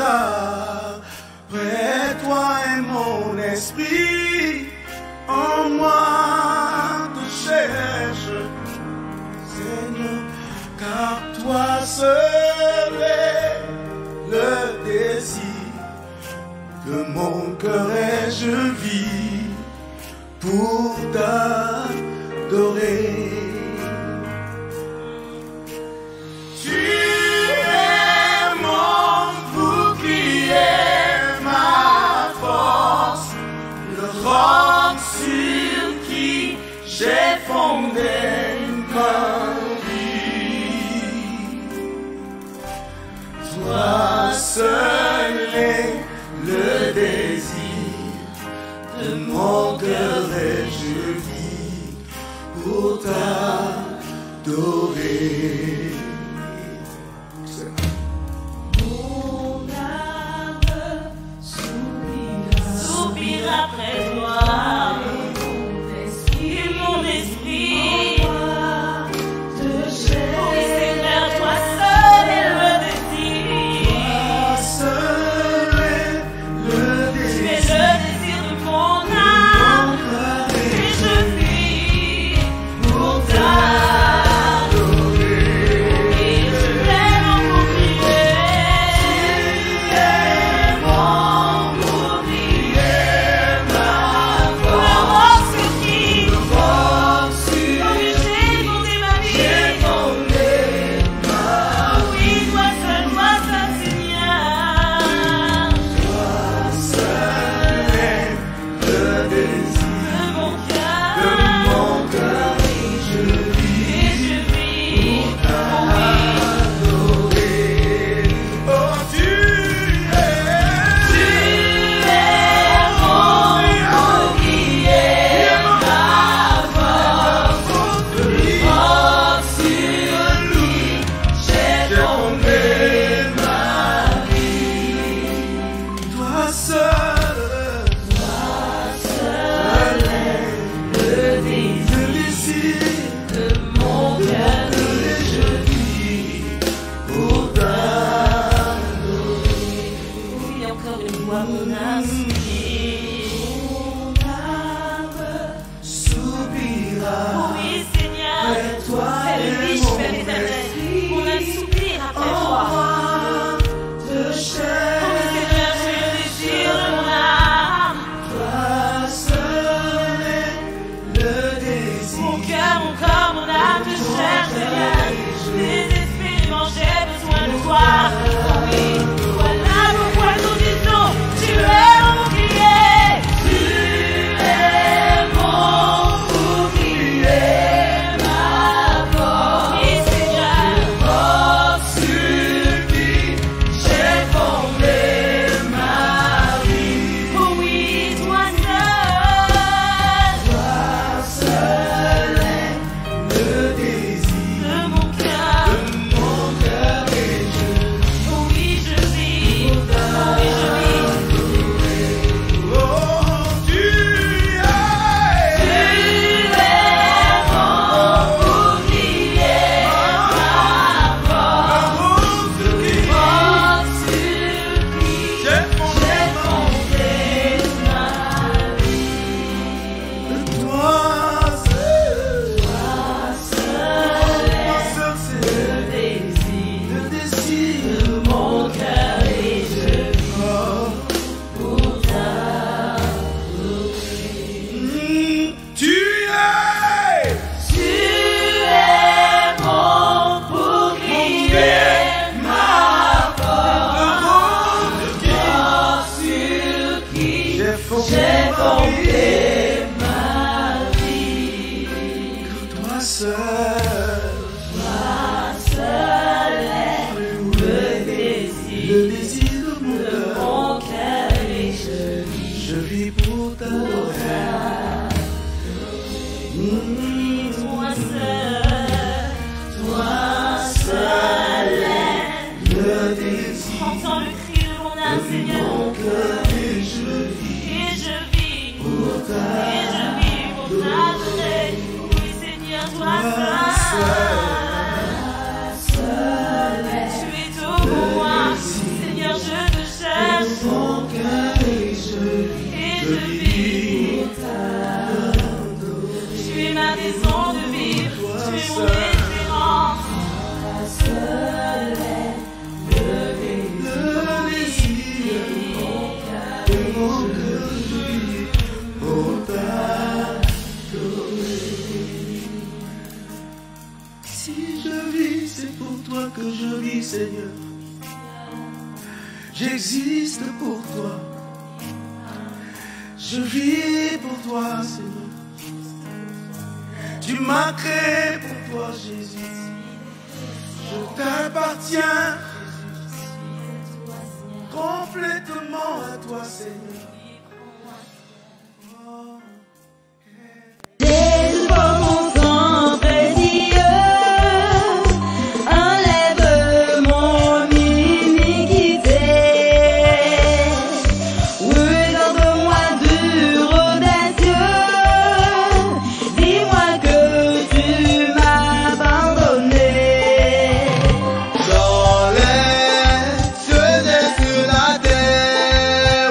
soupira. Près de toi est mon esprit, en moi te cherche, Seigneur, car toi seul est le désir de mon cœur et je vis pour t'adorer. Tu es mon bouclier, ma force, le roc sur qui j'ai fondé ma vie. Toi seul est le désir de mon cœur et je vis pour t'adorer. Mon âme soupira après toi, et mon esprit te cherche. Oui, Seigneur, toi seul est le désir. Toi seul est le Tu es désir le désir de mon âme, et je vis pour t'adorer. Et tu es mon bouclier, mon bouclier, ma force. Le roc sur qui j'ai fondé ma vie. Oui, toi seul, Seigneur. Toi seul est le désir De mon de cœur, mon cœur et je vis et je vis pour t'adorer. Oh, tu es mon bouclier, ma force, le roc sur qui j'ai fondé ma vie. toi seul Seul est le désir le désir de mon cœur, et je vis pour t'adorer. oui, encore une fois mon âme Soupira. oui, Seigneur, Après toi c'est le est riche mon Père éternel. esprit. Mon âme soupire après toi. Moi te Oui, cherche. Seigneur, tu es le désir de mon âme. Toi seul est le désir. Mon cœur, mon corps, mon âme te cherche, Seigneur. Désespérément, j'ai besoin de toi. Oui, voilà pourquoi nous disons, tu es mon bouclier. Tu es mon bouclier, ma force. Oui, Seigneur, Roc sur qui j'ai fondé ma vie. oh oui, toi Seul est le désir seul, de mon cœur. de mon cœur et je Oh oui, je vis. Oh oui, je vis. oh, tu es mon bouclier, ma force, le roc sur qui j'ai fondé j'ai fondé ma toi seul. seul Toi seul c'est désir le désir de mon cœur et je vis pour Tu es mon bouclier, ma force, roc sur qui j'ai fondé j'ai ma vie. fondé ma vie. Toi seul Seul est le le désir désir de mon de cœur. mon cœur et Je vis pour t'adorer. toi seul est. Le désir Entends le cri de mon âme, de Seigneur. mon cœur et je vis Et je vis pour t'adorer. pour t'adorer. Oui, Seigneur, toi seul. Tu es tout pour moi. Seigneur, je te Seigneur. J'existe pour toi. Je vis pour toi, Seigneur. Tu m'as créé pour toi, Jésus. Je t'appartiens complètement à toi, Seigneur. Jésus, pour mon sang précieux, enlève mon iniquité. Regarde-moi dur audacieux, dis-moi que tu m'as abandonné. Dans les cieux et sur la terre,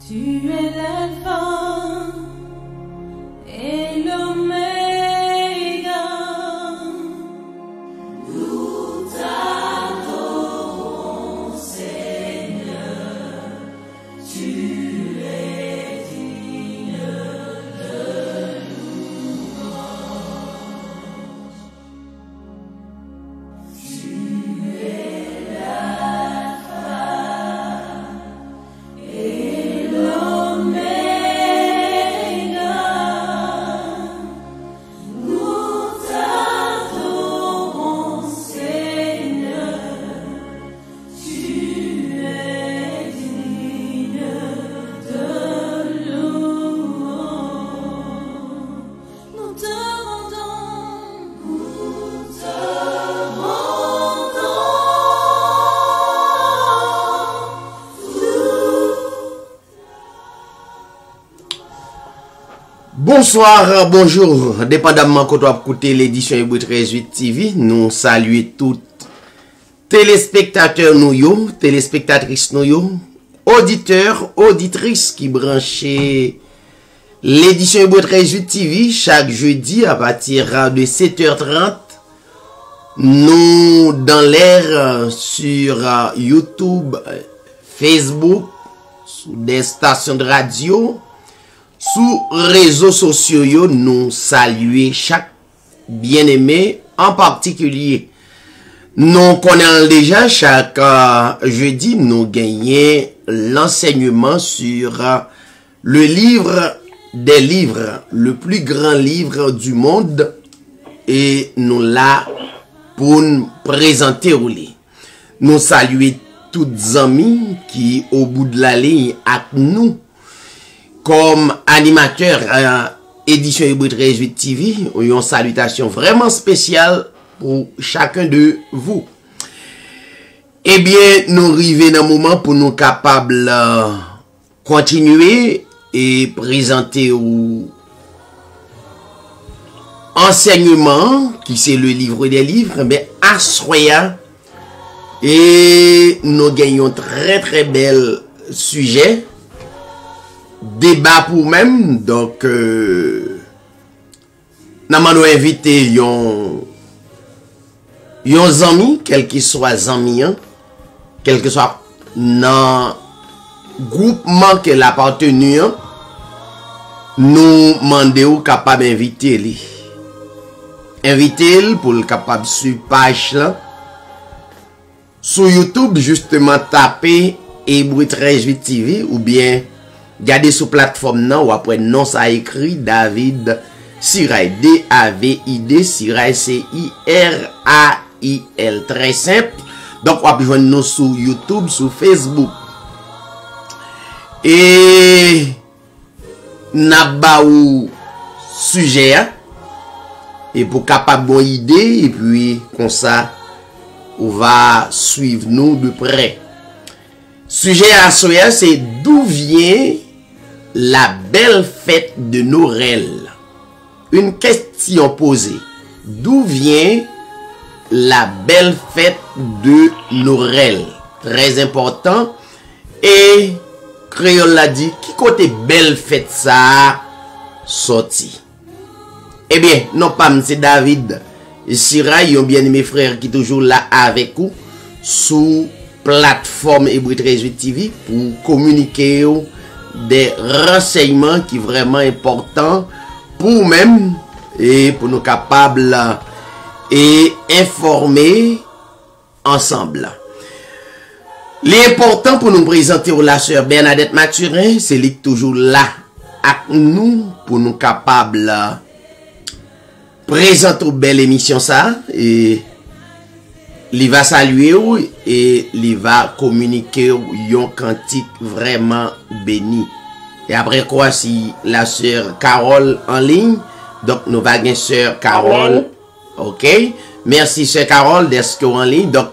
Tu es l'alpha et l'oméga. Nous t'adorons, Seigneur. Tu es digne de louange. Tu es l'alpha et l'oméga. Nous t'adorons, Seigneur. Tu es digne de louange. Nous te rendons, nous te rendons Bonsoir, bonjour, dépendamment quand on a écouté l'édition Hébreu 13.8 TV, nous saluons tous téléspectateurs nous yo, téléspectatrices nous yo, auditeurs, auditrices qui branchaient l'édition Hébreu 13.8 TV chaque jeudi à partir de 7h30. Nous dans l'air sur YouTube, Facebook, sur des stations de radio, sous réseaux sociaux, nous saluons chaque bien-aimé, en particulier. Nous connaissons déjà chaque jeudi, nous gagnons l'enseignement sur le livre des livres, le plus grand livre du monde, et nous là pour nous présenter au lit. Nous saluons tous les amis qui au bout de la ligne avec nous comme animateur édition Hébreu 13.8 TV, une salutation vraiment spéciale pour chacun de vous. Eh bien, nous arrivons dans un moment pour nous capables continuer et présenter au enseignement qui c'est le livre des livres, mais assoya et nous gagnons très bel sujet. Débat pour même, donc nous avons invité yon amis, quel qu'il soit amis, quel que soit dans groupement qu'elle appartenu, nous demandons capable d'inviter lui. Inviter pour le capable sur page là. Sur YouTube justement taper Hébreu 13.8 TV ou bien gardez sur plateforme non ou après non ça écrit David Sirail, D-A-V-I-D Sirail, C-I-R-A-I-L, très simple. Donc on peut joindre nous sur YouTube, sur Facebook. Et n'a ou sujet et pour capable bonne idée et puis comme ça on va suivre nous de près. Sujet à soya, c'est d'où vient la belle fête de Noël. Une question posée. D'où vient la belle fête de Noël? Très important. Et Créole l'a dit, qui côté belle fête ça sorti? Eh bien, non pas c'est David Sirail, un bien-aimé frère qui est toujours là avec vous sous plateforme Hébreu 13.8 TV pour communiquer des renseignements qui sont vraiment importants pour même et pour nous capables et informer ensemble. L'important pour nous présenter la sœur Bernadette Mathurin, c'est lui toujours là avec nous pour nous capables présenter une belle émission ça et il va saluer et il va communiquer un cantique vraiment béni. Et après quoi, si la sœur Carole en ligne, donc nous va gagner sœur Carole. Ok. Merci sœur Carole d'être en ligne. Donc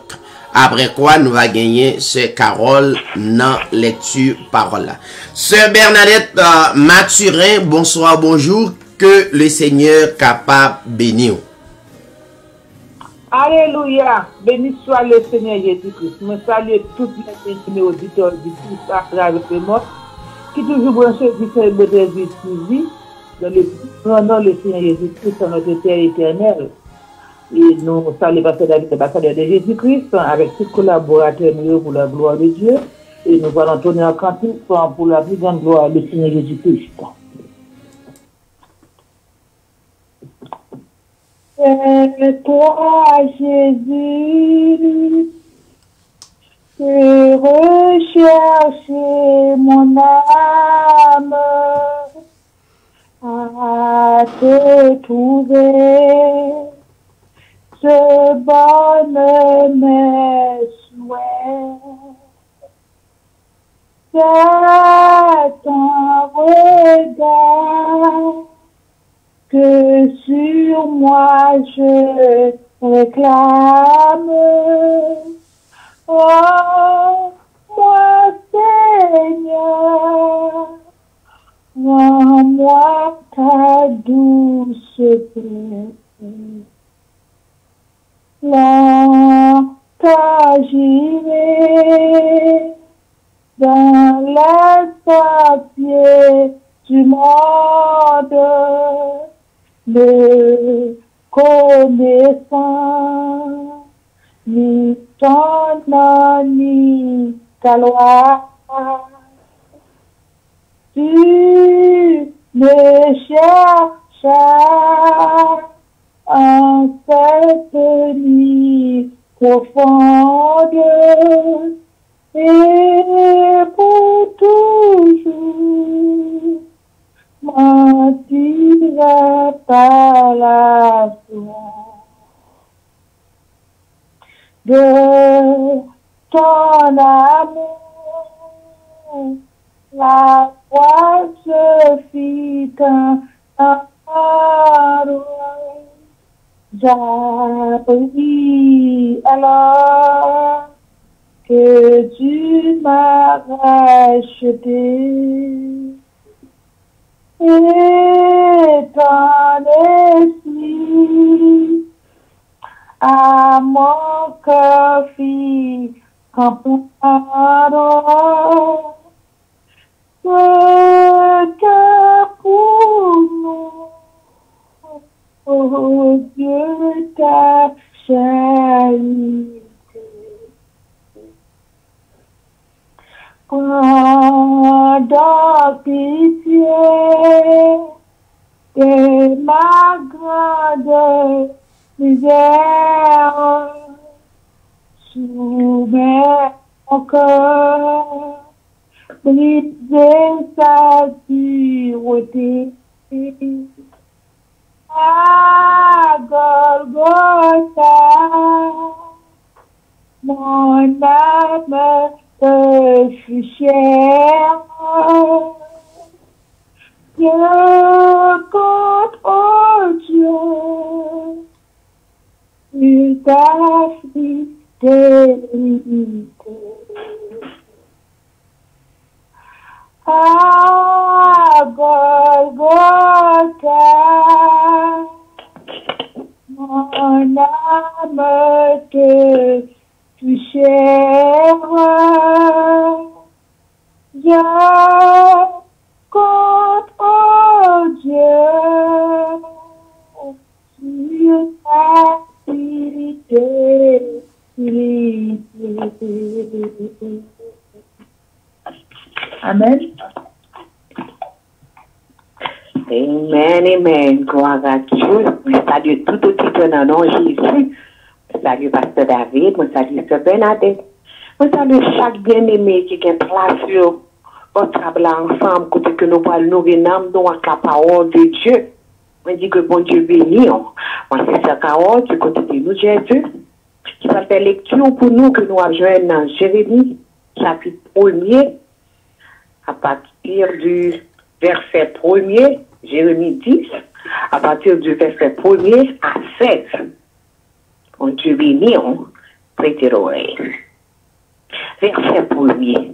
après quoi, nous va gagner sœur Carole dans lecture parole. Sœur Bernadette Mathurin, bonsoir, bonjour. Que le Seigneur capable bénir. Alléluia, béni soit le Seigneur Jésus-Christ. Je salue tous les auditeurs du tout à travers le monde qui toujours branché qui fait le Jésus suivi, dans le Seigneur Jésus-Christ, notre Père éternel. Et nous saluons Pasteur David, ambassadeur de Jésus-Christ, avec tous les collaborateurs pour la gloire de Dieu. Et nous allons tourner en cantique pour la plus grande gloire du Seigneur Jésus-Christ. C'est toi, Jésus, que rechercher mon âme à te trouver. Ce bonheur mes souhaits, c'est ton regard que sur moi je réclame. Oh, moi Seigneur, rends-moi ta douce paix. Longtemps j'irai dans les papiers du monde, ne connaissant ni ton nom ni ta loi. Tu me cherches en cette nuit profonde et pour toujours m'entira par la foi de ton amour. La foi se fit un j'appris alors que tu m'as racheté et ton esprit à mon cœur fit comprendre que pour nous, oh Dieu, ta charité. Prends pitié de ma grande misère, soumets mon cœur, briser sa dureté. À Golgotha, mon âme te fut chère. Je compte, oh Dieu, sur ta fidélité. À Golgotha, mon âme te fut chère. Je compte, oh Dieu, sur ta fidélité. Amen. Amen, amen. Gloire à Dieu. Je salue tout auditeur dans le nom de Jésus. Je salue Pasteur David. Je salue Sœur Bernadette. Je salue chaque bien-aimé qui est place sur votre table ensemble, côté que nous allons nourrir l'âme avec la parole de Dieu. On dit que bon Dieu bénit. Moi, c'est sa parole du côté de nous, Jésus, qui va faire lecture pour nous que nous avons joint dans Jérémie, chapitre 1er, à partir du verset 1er, Jérémie 10, à partir du verset 1er à 16. On Dieu béni, prêtez l'oreille. Verset 1er.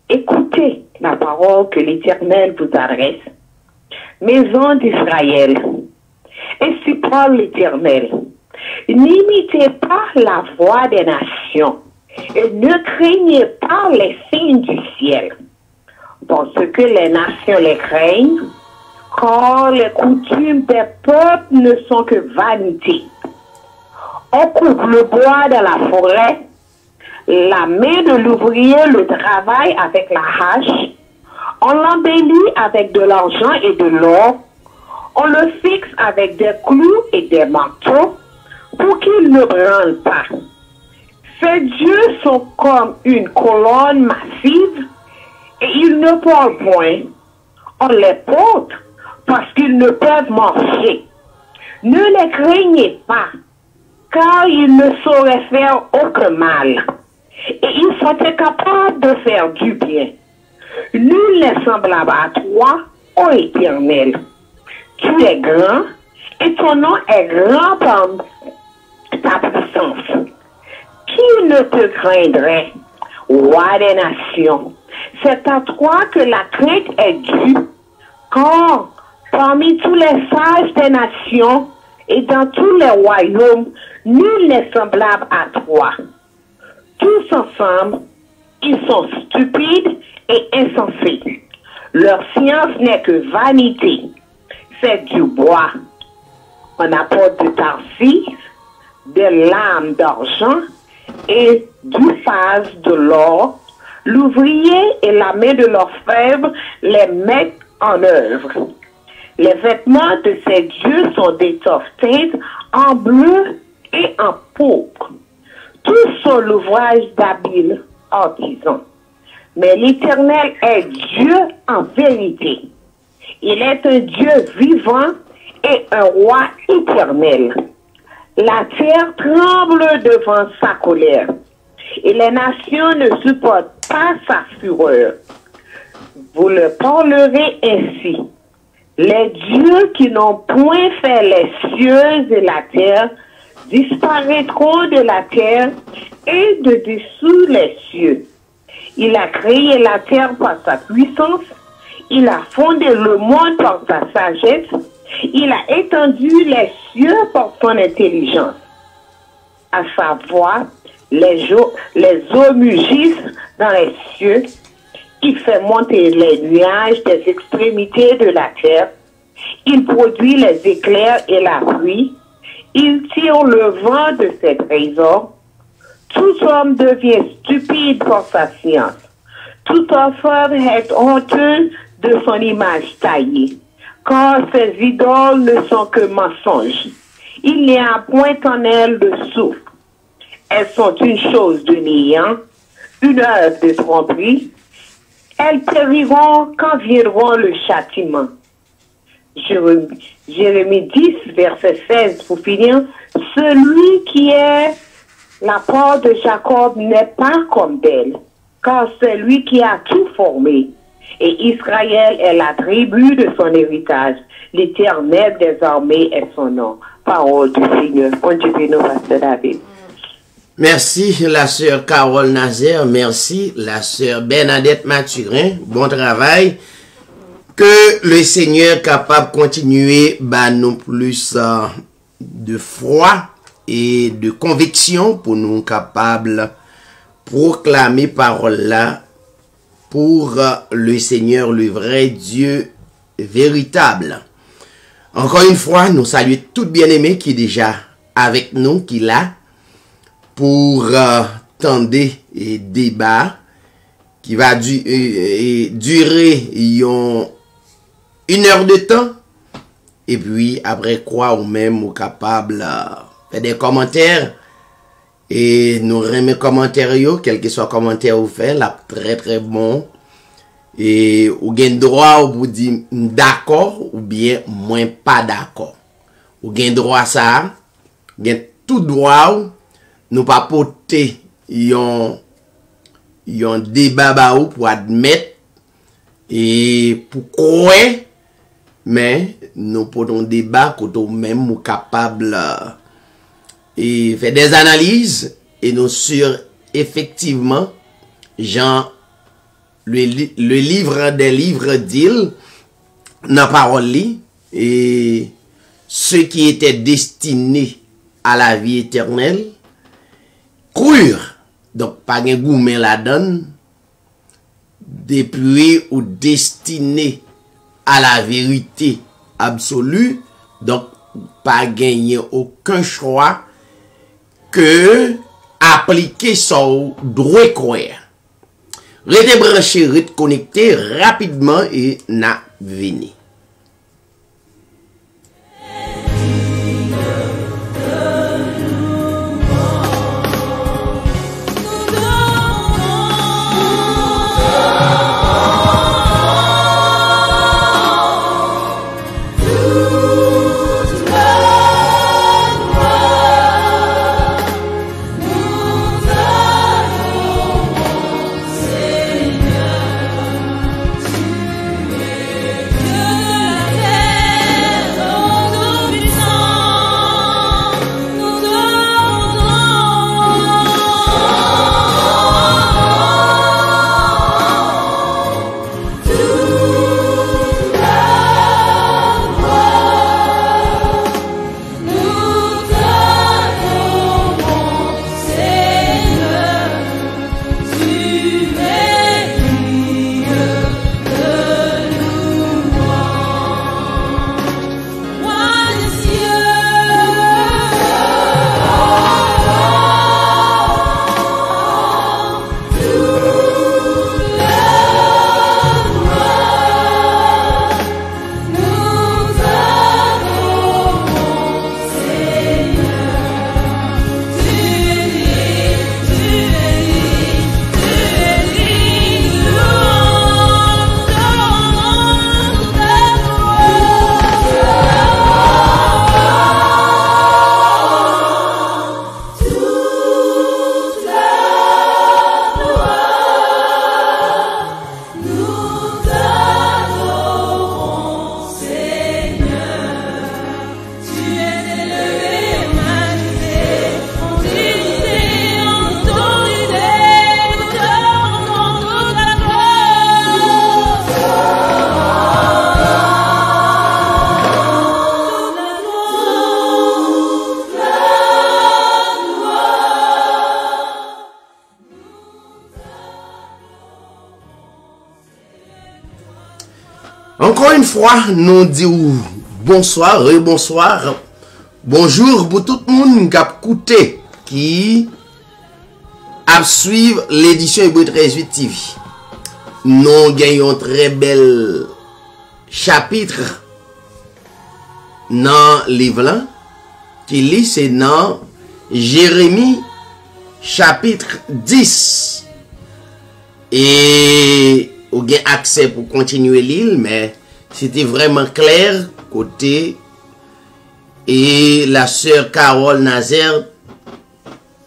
Écoutez la parole que l'Éternel vous adresse. Maison d'Israël. Ainsi parle l'Éternel. N'imitez pas la voix des nations et ne craignez pas les signes du ciel. parce que les nations les craignent, car les coutumes des peuples ne sont que vanité. On coupe le bois dans la forêt, la main de l'ouvrier le travaille avec la hache, on l'embellit avec de l'argent et de l'or, on le fixe avec des clous et des marteaux pour qu'il ne branle pas. Ces dieux sont comme une colonne massive et ils ne parlent point. On les porte parce qu'ils ne peuvent marcher. Ne les craignez pas, car ils ne sauraient faire aucun mal. Et ils sont incapables de faire du bien. Nul n'est semblable à toi, ô Éternel. Tu es grand, et ton nom est grand par ta puissance. Qui ne te craindrait, roi des nations? C'est à toi que la crainte est due, car parmi tous les sages des nations et dans tous les royaumes, nul n'est semblable à toi. Tous ensemble, ils sont stupides et insensés. Leur science n'est que vanité. C'est du bois. On apporte de Tarsis, des lames d'argent et du phase de l'or. L'ouvrier et la main de l'orfèvre les mettent en œuvre. Les vêtements de ces dieux sont d'étoffe teinte en bleu et en pourpre. Tous sont l'ouvrage d'habiles artisans. Mais l'Éternel est Dieu en vérité. Il est un Dieu vivant et un roi éternel. La terre tremble devant sa colère et les nations ne supportent pas sa fureur. Vous le parlerez ainsi. Les dieux qui n'ont point fait les cieux et la terre disparaîtront de la terre et de dessous les cieux. Il a créé la terre par sa puissance, il a fondé le monde par sa sagesse, il a étendu les cieux par son intelligence. À sa voix, les eaux mugissent dans les cieux, il fait monter les nuages des extrémités de la terre, il produit les éclairs et la pluie, il tire le vent de ses trésors. Tout homme devient stupide par sa science. Tout enfant est honteux de son image taillée, car ses idoles ne sont que mensonges. Il n'y a point en elles de souffle. Elles sont une chose de néant, une œuvre de tromperie. Elles périront quand viendront le châtiment. Jérémie 10, verset 16, pour finir. Celui qui est la part de Jacob n'est pas comme d'elle, car c'est lui qui a tout formé. Et Israël est la tribu de son héritage. L'Éternel des armées est son nom. Parole du Seigneur. Continuez, Pasteur David. Merci la sœur Carole Nazaire, merci la sœur Bernadette Mathurin, bon travail. Que le Seigneur capable de continuer nous plus de foi et de conviction pour nous capables proclamer parole là pour le Seigneur, le vrai Dieu véritable. Encore une fois, nous saluons tout bien-aimé qui est déjà avec nous, qui est là, pour tendre et débat qui va durer une heure de temps. Et puis, après quoi, ou même, ou capable faire des commentaires. Et nous remet commentaires, quel que soit commentaire vous faites, là, très très bon. Et ou gain droit ou vous dire d'accord ou bien moins pas d'accord. Ou gain droit ça, gain tout droit nous pas porter yon débat pour admettre et pour croire, mais nous portons débat quand nous même capable et faire des analyses et nous sur effectivement Jean le livre des livres d'île dans parole et ceux qui étaient destinés à la vie éternelle crurent, donc pas un gourmet la donne, depuis ou destiné à la vérité absolue, donc pas gagner aucun choix que appliquer son droit croire. Restez branché, restez connecté rapidement et n'a venu. Encore une fois, nous disons bonsoir, bonsoir, bonjour pour tout le monde qui a écouté, qui a suivi l'édition Hébreux 13 TV. Nous gagnons un très bel chapitre dans le livre là, qui lit, c'est dans Jérémie chapitre 10. Et vous avez accès pour continuer l'île, mais c'était vraiment clair côté. Et la sœur Carole Nazaire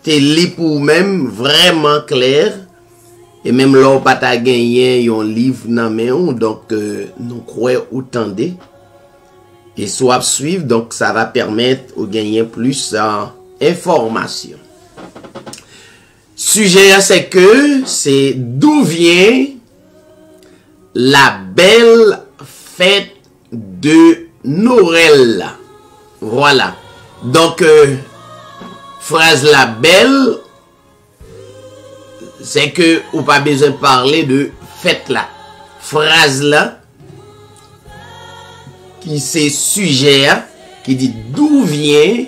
t'es li pour même vraiment clair. Et même là, on pas gagné un livre dans main, donc nous croyons autant de. Et soit suivre, donc ça va permettre de gagner plus d'informations. Sujet, c'est que c'est d'où vient la belle fête de Noël. Voilà. Donc, phrase la belle, c'est que ou pas besoin de parler de fête là. Phrase là, qui c'est sujet, qui dit d'où vient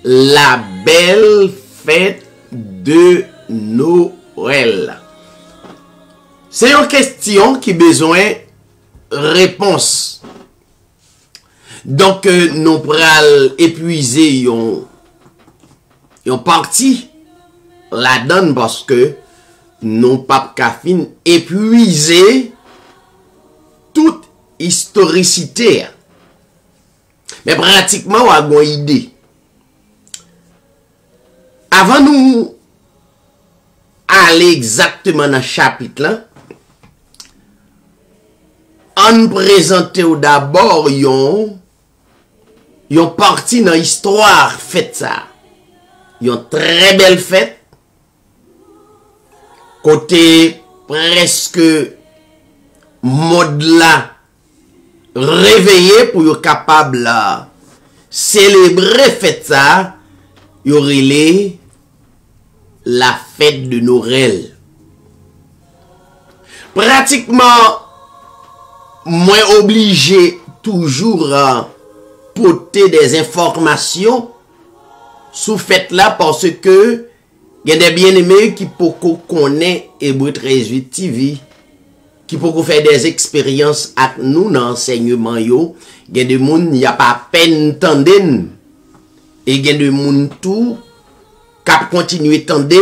la belle fête de Noël. C'est une question qui a besoin de réponse. Donc, nous pourrons épuiser une partie là-dedans parce que nous pas qu'à épuiser toute historicité. Mais pratiquement, on a une idée. Avant nous aller exactement dans le chapitre là, on présente d'abord yon partie dans l'histoire fête ça. Yon très belle fête. Côté presque mode là réveillé pour yon capable là célébrer fête ça. Yon la fête de Noël. pratiquement moins obligé toujours à porter des informations sous fait là parce que il y a des bien-aimés qui peuvent connaître Hébreu 13 TV, qui peuvent faire des expériences avec nous dans l'enseignement. Il y a des gens qui n'ont pas peine tendre. Et il y a des gens tout qui continuent à tendre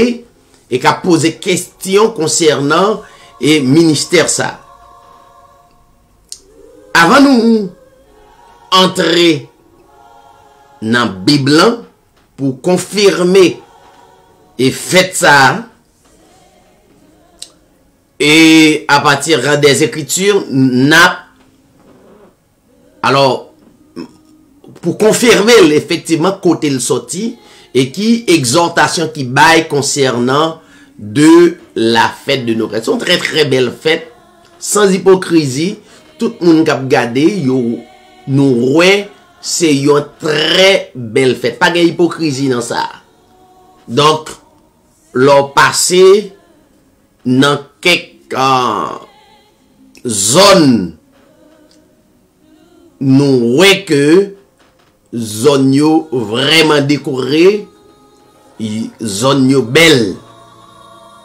et qui posent des questions concernant le ministère ça. Avant nous entrer dans la Bible pour confirmer et faites ça, et à partir des Écritures, alors, pour confirmer effectivement côté le sorti, et qui exhortation qui baille concernant de la fête de Noël. C'est une très très belle fête, sans hypocrisie, tout le monde qui a regardé, nous c'est une très belle fête, pas d'hypocrisie dans ça. Donc, l'on passé dans quelques zones, nous voyons que zone yo vraiment décorée, zone yo belle.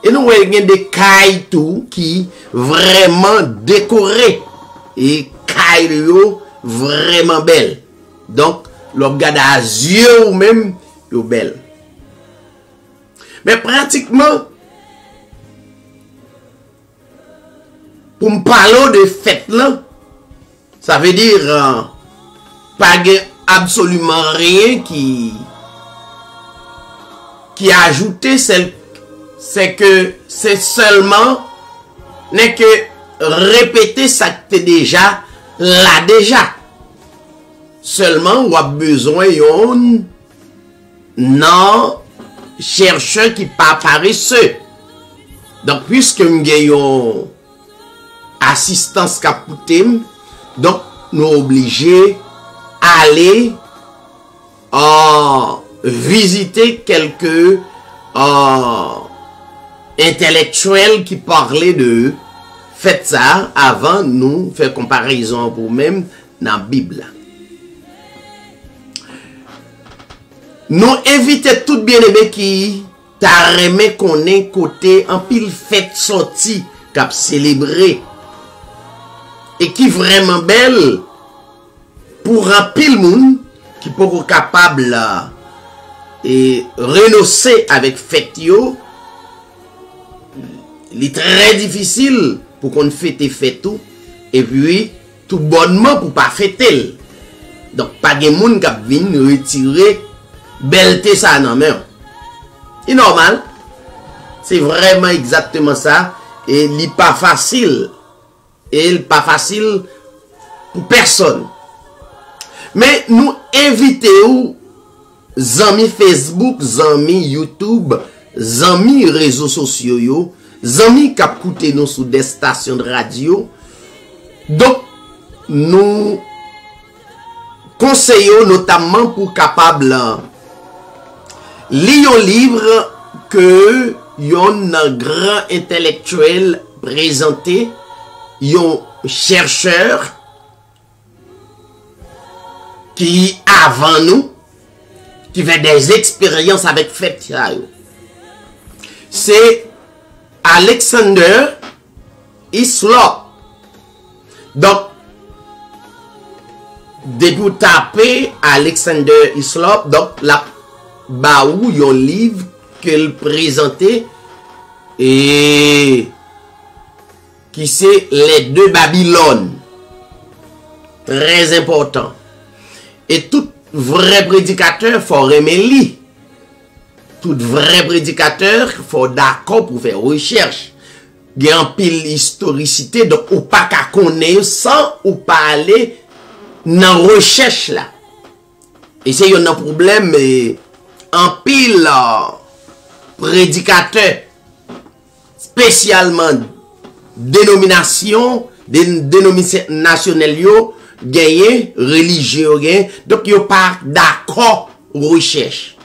Et nous voyons des cailles tout qui vraiment décorées et cailles yo vraiment belle. Donc, l'on regarde à yeux ou même yo belle. Mais pratiquement, pour me parler de fête là, ça veut dire pas absolument rien qui a ajouté, c'est que c'est seulement n'est que répéter ça que t'es déjà là déjà. Seulement on a besoin d'un non chercheur qui pas paresseux. Donc puisque nous avons assistance capoutem, donc nous obligés à aller visiter quelques intellectuels qui parlaient de faites ça avant nous faire comparaison pour même dans la Bible. Nous invitons tout bien-aimé qui t'a remis qu'on est côté en pile fête sortie qu'a célébré et qui vraiment belle pour un pile monde qui peut être capable et renoncer avec fête yo. Il est très difficile pour qu'on fête tout et puis tout bonnement pour pas fêter. Donc pas de monde qui vient retirer belleté ça non mais c'est normal, c'est vraiment exactement ça et il n'est pas facile pas facile pour personne. Mais nous invitons amis Facebook, amis YouTube, amis réseaux sociaux, amis qui écoutent nous sur des stations de radio. Donc nous conseillons notamment pour capable lire un livre que un grand intellectuel présenté, un chercheur qui avant nous, qui fait des expériences avec fête. C'est Alexander Hislop. Donc, dès que vous tapez Alexander Hislop, donc la baou yon livre qu'elle présentait et qui c'est les deux Babylone. Très important. Et tout vrai prédicateur faut aimer li. Tout vrai prédicateur faut d'accord pour faire recherche. Il y a un pile historicité donc ou pas qu'à connaître sans ou pas aller dans recherche là. Et c'est un problème en pile prédicateur spécialement dénomination nationale yo gagné religieux gagné donc yo pas d'accord recherche.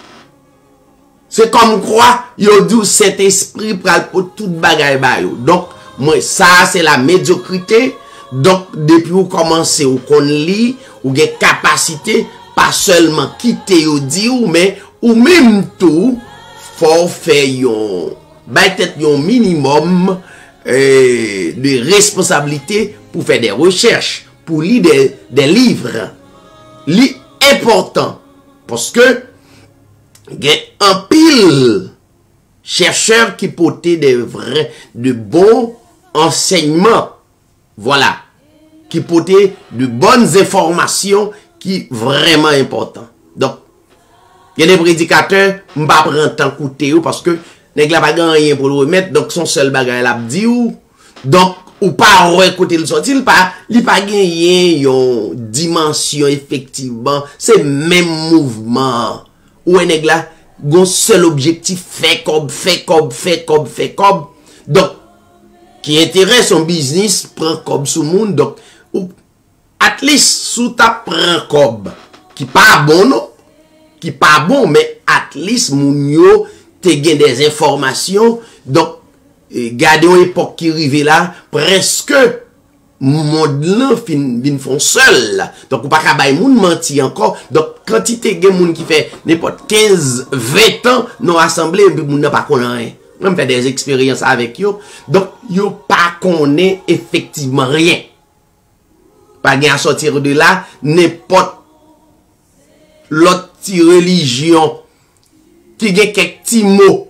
C'est comme quoi yo dit Saint-Esprit pral pour toute bagaille ba yo. Donc moi, ça, c'est la médiocrité. Donc, depuis vous commencez, vous connaissez, vous avez capacité, pas seulement quitter ou dire, mais ou même tout, faut faire un minimum de responsabilité pour faire des recherches, pour lire des livres. Li important, parce que il y a un pile chercheurs qui portaient de bons enseignements. Voilà. Qui portaient de bonnes informations qui vraiment important. Donc, il y a des prédicateurs, je ne vais pas prendre temps d'écouter parce que nèg la pas rien pour le remettre, donc son seul bagage la dit ou. Donc, ou pas écouter le sorti, il pas gagné une dimension effectivement, c'est même mouvement. Ou un nèg la gon seul objectif fait comme. Donc qui intéresse son business prend comme sous monde, donc ou at least sous ta prend comme qui pas bon non, qui pas bon, mais at least moun yo te gen des informations. Donc gardez une époque qui arrive là presque monde là fin font seul. Donc ou pas ka bay moun menti encore. Donc quantité gen moun qui fait n'importe 15 20 ans non assemblée et moun n'a pas connait rien. Même fait des expériences avec yo. Donc yo pas connaît effectivement rien. Pas gen à sortir de là n'importe l'autre religion qui gen quelques petits mots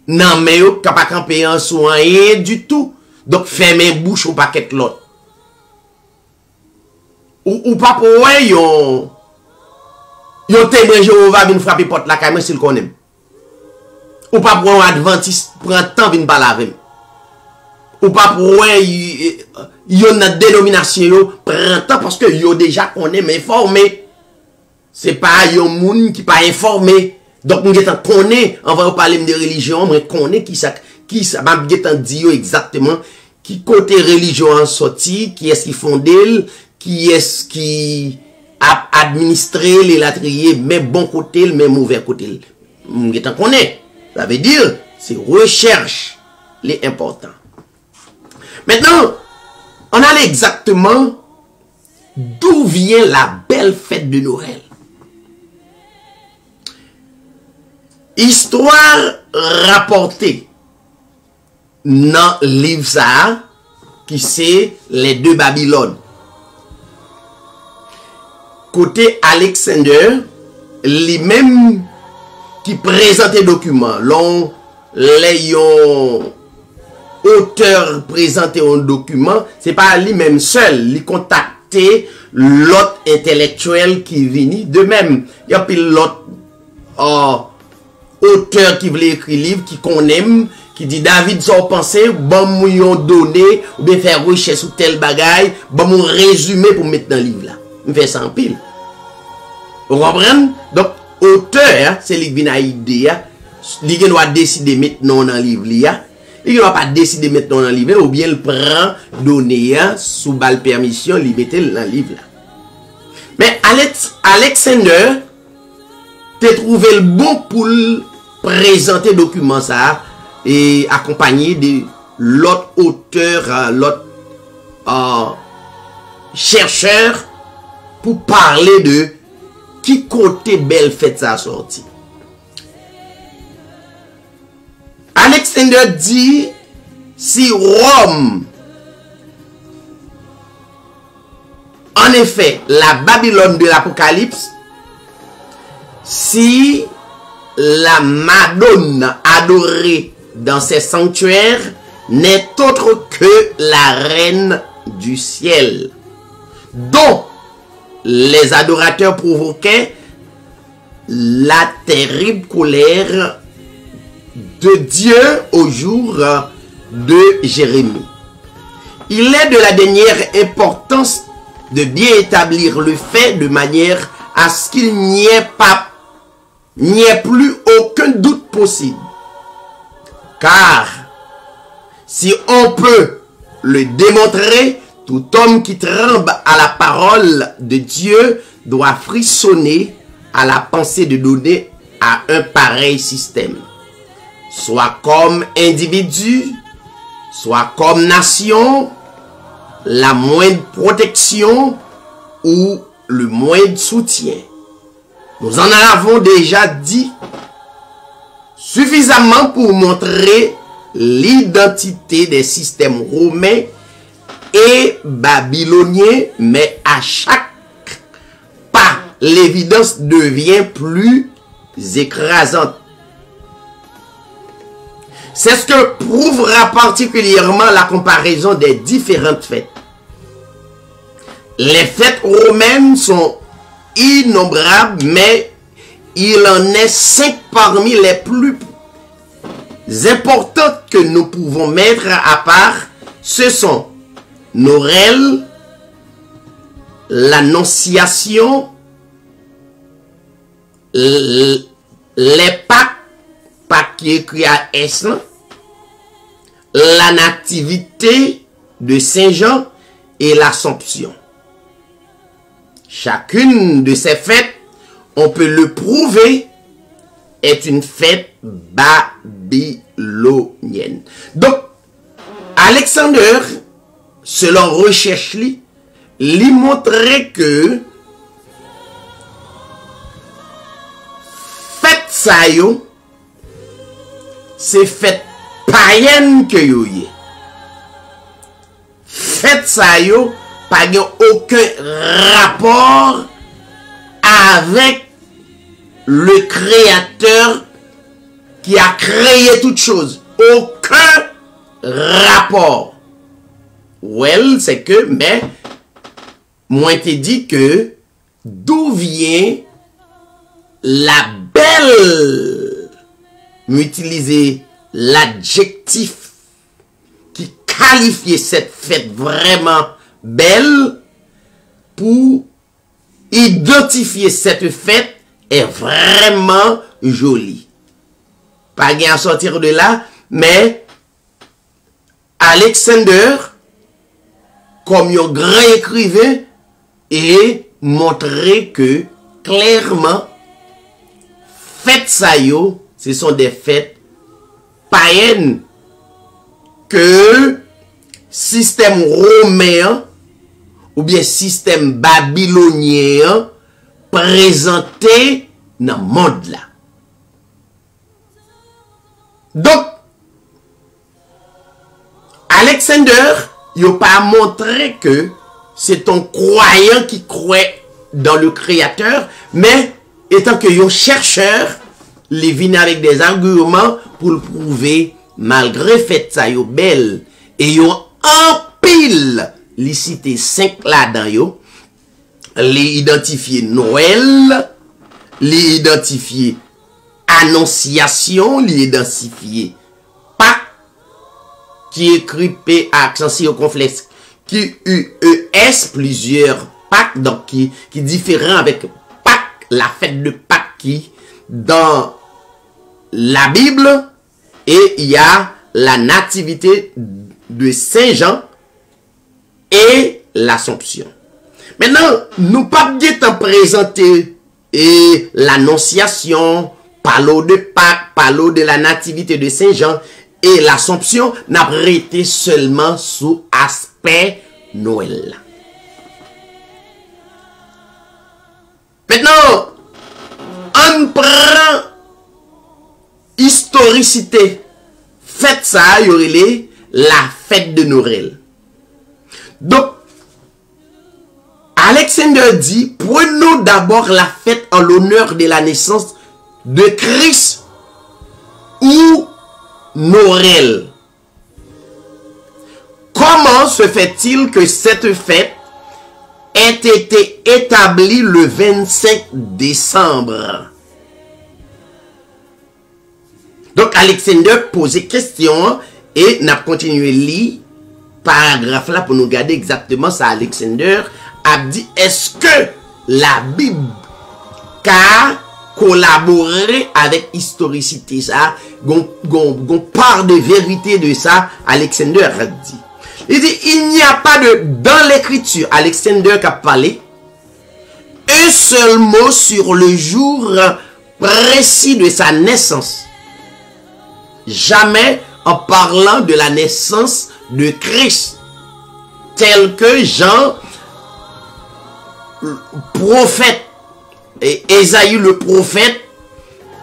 nan mais yo ka pa camper en soi rien du tout. Donc fermez bouche ou paquet l'autre. Ou pas pour yon témoin Jéhovah vin frapper porte la caille s'il connaît. Ou pas pour un adventiste prend temps vin parler avec. Ou pas pour yon a dénomination yo prend temps parce que yo déjà connaît mais informé. C'est pas yon moun qui pas informé. Donc nous getan connaît, on va parler de religion, mais connaît qui ça m'a getan dit exactement qui côté religion en sorti, qui est-ce qui fondé, qui est-ce qui a administré les latriers, mais bon côté, mais mauvais côté. Nous getan connaît. Ça veut dire c'est recherche les importants. Maintenant, on a exactement d'où vient la belle fête de Noël. Histoire rapportée dans le livre ça, qui c'est les deux Babylone. Côté Alexander, lui-même qui présentait document, les auteur présenté un document, c'est pas lui-même seul, il contactait l'autre intellectuel qui vient de même. Il y a puis l'autre auteur qui voulait écrire livre, qui connaît, qui dit David, son pensée, bon mouillon donné, ou bien faire recherche sur tel bagaille, bon mon résumé pour mettre dans le livre là. On fait ça en pile. Vous comprenez? Donc, auteur, c'est lui qui vient à l'idée, lui qui doit décider maintenant dans le livre là. Il ne va pas décider maintenant dans le livre, ou bien il prend donné sous balle permission, il met dans le livre là. Mais Alexander, t'as trouvé le bon pour présenter document ça et accompagné de l'autre auteur, l'autre chercheur pour parler de qui côté belle fête ça sorti. Alexander dit si Rome, en effet, la Babylone de l'Apocalypse, si la Madone adorée dans ses sanctuaires n'est autre que la reine du ciel, dont les adorateurs provoquaient la terrible colère de Dieu au jour de Jérémie. Il est de la dernière importance de bien établir le fait de manière à ce qu'il n'y ait plus aucun doute possible. Car si on peut le démontrer, tout homme qui tremble à la parole de Dieu doit frissonner à la pensée de donner à un pareil système. Soit comme individu, soit comme nation, la moindre protection ou le moindre soutien. Nous en avons déjà dit suffisamment pour montrer l'identité des systèmes romains et babyloniens, mais à chaque pas, l'évidence devient plus écrasante. C'est ce que prouvera particulièrement la comparaison des différentes fêtes. Les fêtes romaines sont innombrables, mais il en est 5 parmi les plus importantes que nous pouvons mettre à part. Ce sont Noël, l'Annonciation, les Pâques qui est écrit à S, la Nativité de Saint Jean et l'Assomption. Chacune de ces fêtes, on peut le prouver, est une fête babylonienne. Donc, Alexander, selon recherche, lui montrait que fête ça yo, c'est fête païenne que yo yé. Fête ça yo, pas aucun rapport avec le créateur qui a créé toute chose. Aucun rapport. Well, c'est que, mais, moi t'ai dit que, d'où vient la belle, m'utiliser l'adjectif qui qualifiait cette fête vraiment belle, pour identifier cette fête est vraiment jolie. Pas bien à sortir de là, mais Alexander, comme un grand écrivain, et montrer que clairement, fêtes ça yo, ce sont des fêtes païennes que système romain ou bien système babylonien présenté dans le monde là. Donc, Alexander, il n'a pas montré que c'est un croyant qui croit dans le Créateur, mais étant que un chercheur, il vient avec des arguments pour le prouver, malgré fait ça yo belle, et yo en pile, li cité 5 là-dedans yo, li identifié Noël, li identifié Annonciation, li identifié Pâques, qui écrit P accent circonflexe, qui UES, plusieurs Pâques, donc qui différent avec Pâques, la fête de Pâques qui, dans la Bible, et il y a la nativité de Saint Jean et l'Assomption. Maintenant, nous pas bien présenter et l'Annonciation, parler de Pâques, parler de la nativité de Saint Jean et l'Assomption, n'a été seulement sous aspect Noël. Maintenant, on prend historicité. Fête ça, y aurait la fête de Noël. Donc, Alexander dit, prenons d'abord la fête en l'honneur de la naissance de Christ ou Noël. Comment se fait-il que cette fête ait été établie le 25 décembre? Donc, Alexander posait question et n'a continué lire paragraphe là pour nous garder exactement ça. Alexander a dit, est-ce que la Bible a collaboré avec historicité ça, gon part de vérité de ça? Alexander a dit. Il dit, il n'y a pas de, dans l'écriture, Alexander qui a parlé, un seul mot sur le jour précis de sa naissance. Jamais en parlant de la naissance de Christ. Tel que Jean, prophète, et Ésaïe le prophète,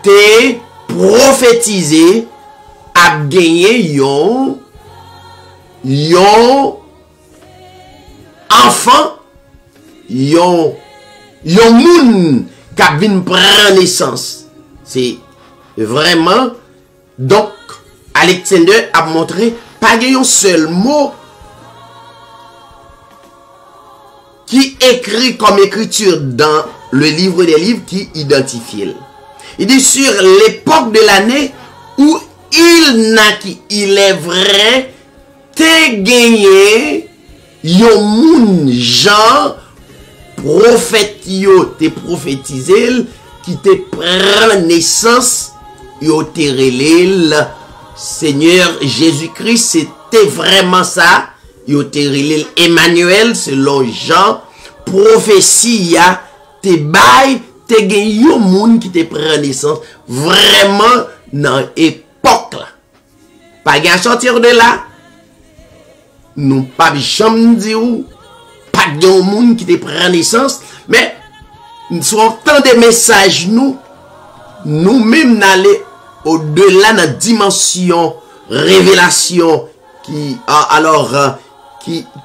t'es prophétisé à gagner yon enfant, yon moun qui vient prendre naissance. C'est vraiment, donc, Alexander a montré pas un seul mot qui écrit comme écriture dans le livre des livres qui identifie. Il dit sur l'époque de l'année où il naquit, il est vrai, t'es gagné, yon moun Jean, prophète yo, t'es prophétisé, qui te prend naissance, yo te relèle, Seigneur Jésus-Christ, c'était vraiment ça, yo te relèle Emmanuel, selon Jean, prophétie ya, te bail, te gen yon moun qui te prend naissance, vraiment dans époque là. Pas gen sortir de là, nous pas jamais dire pas de moun qui te prend naissance, mais sur tant de messages nous-mêmes n'aller au-delà de la dimension révélation qui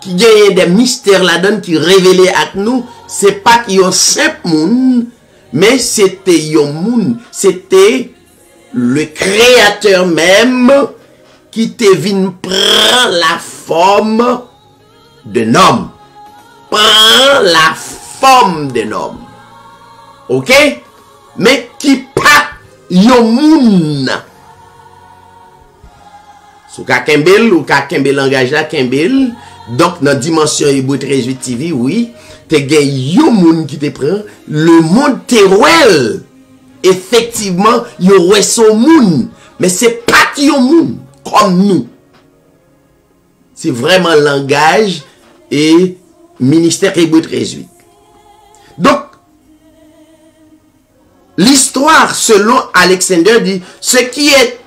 gagne des mystères là-dedans qui révélé à nous, c'est pas qu'il y a un simple monde, mais c'était un monde, c'était le créateur même qui te vient prendre la forme d'un homme. Prend la forme d'un homme. Ok? Mais qui pas yon moun. Sou ka kembel ou ka kembel langage la kembel. Donc dans dimension Hébreu 13:8 TV, oui, te gen yon moun qui te prend le monde terwel. Effectivement, yon wè son moun, mais c'est pas yon moun comme nous. C'est vraiment langage et ministère Hébreu 13:8. Donc l'histoire, selon Alexander, dit, ce qui est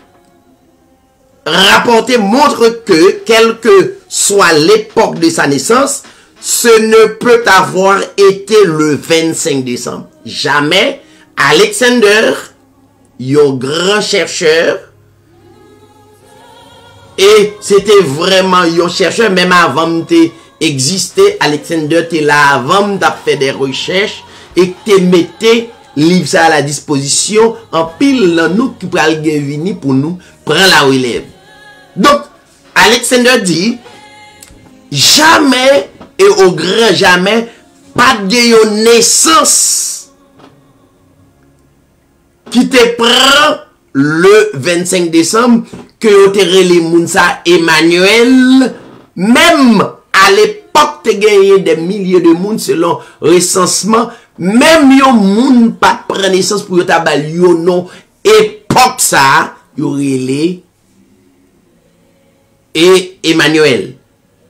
rapporté montre que, quelle que soit l'époque de sa naissance, ce ne peut avoir été le 25 décembre. Jamais Alexander, un grand chercheur, et c'était vraiment un chercheur, même avant d'exister, Alexander était là avant de faire des recherches, et te mettait livre ça à la disposition en pile dans nous qui pral venir pour nous prendre la relève. Donc Alexander dit jamais et au grand jamais pas de naissance qui te prend le 25 décembre que yo te relé moun sa Emmanuel, même à l'époque te gagné des milliers de monde selon recensement. Même yon moun pas prendre naissance pour yon tabal yon non époque ça yon relé et Emmanuel.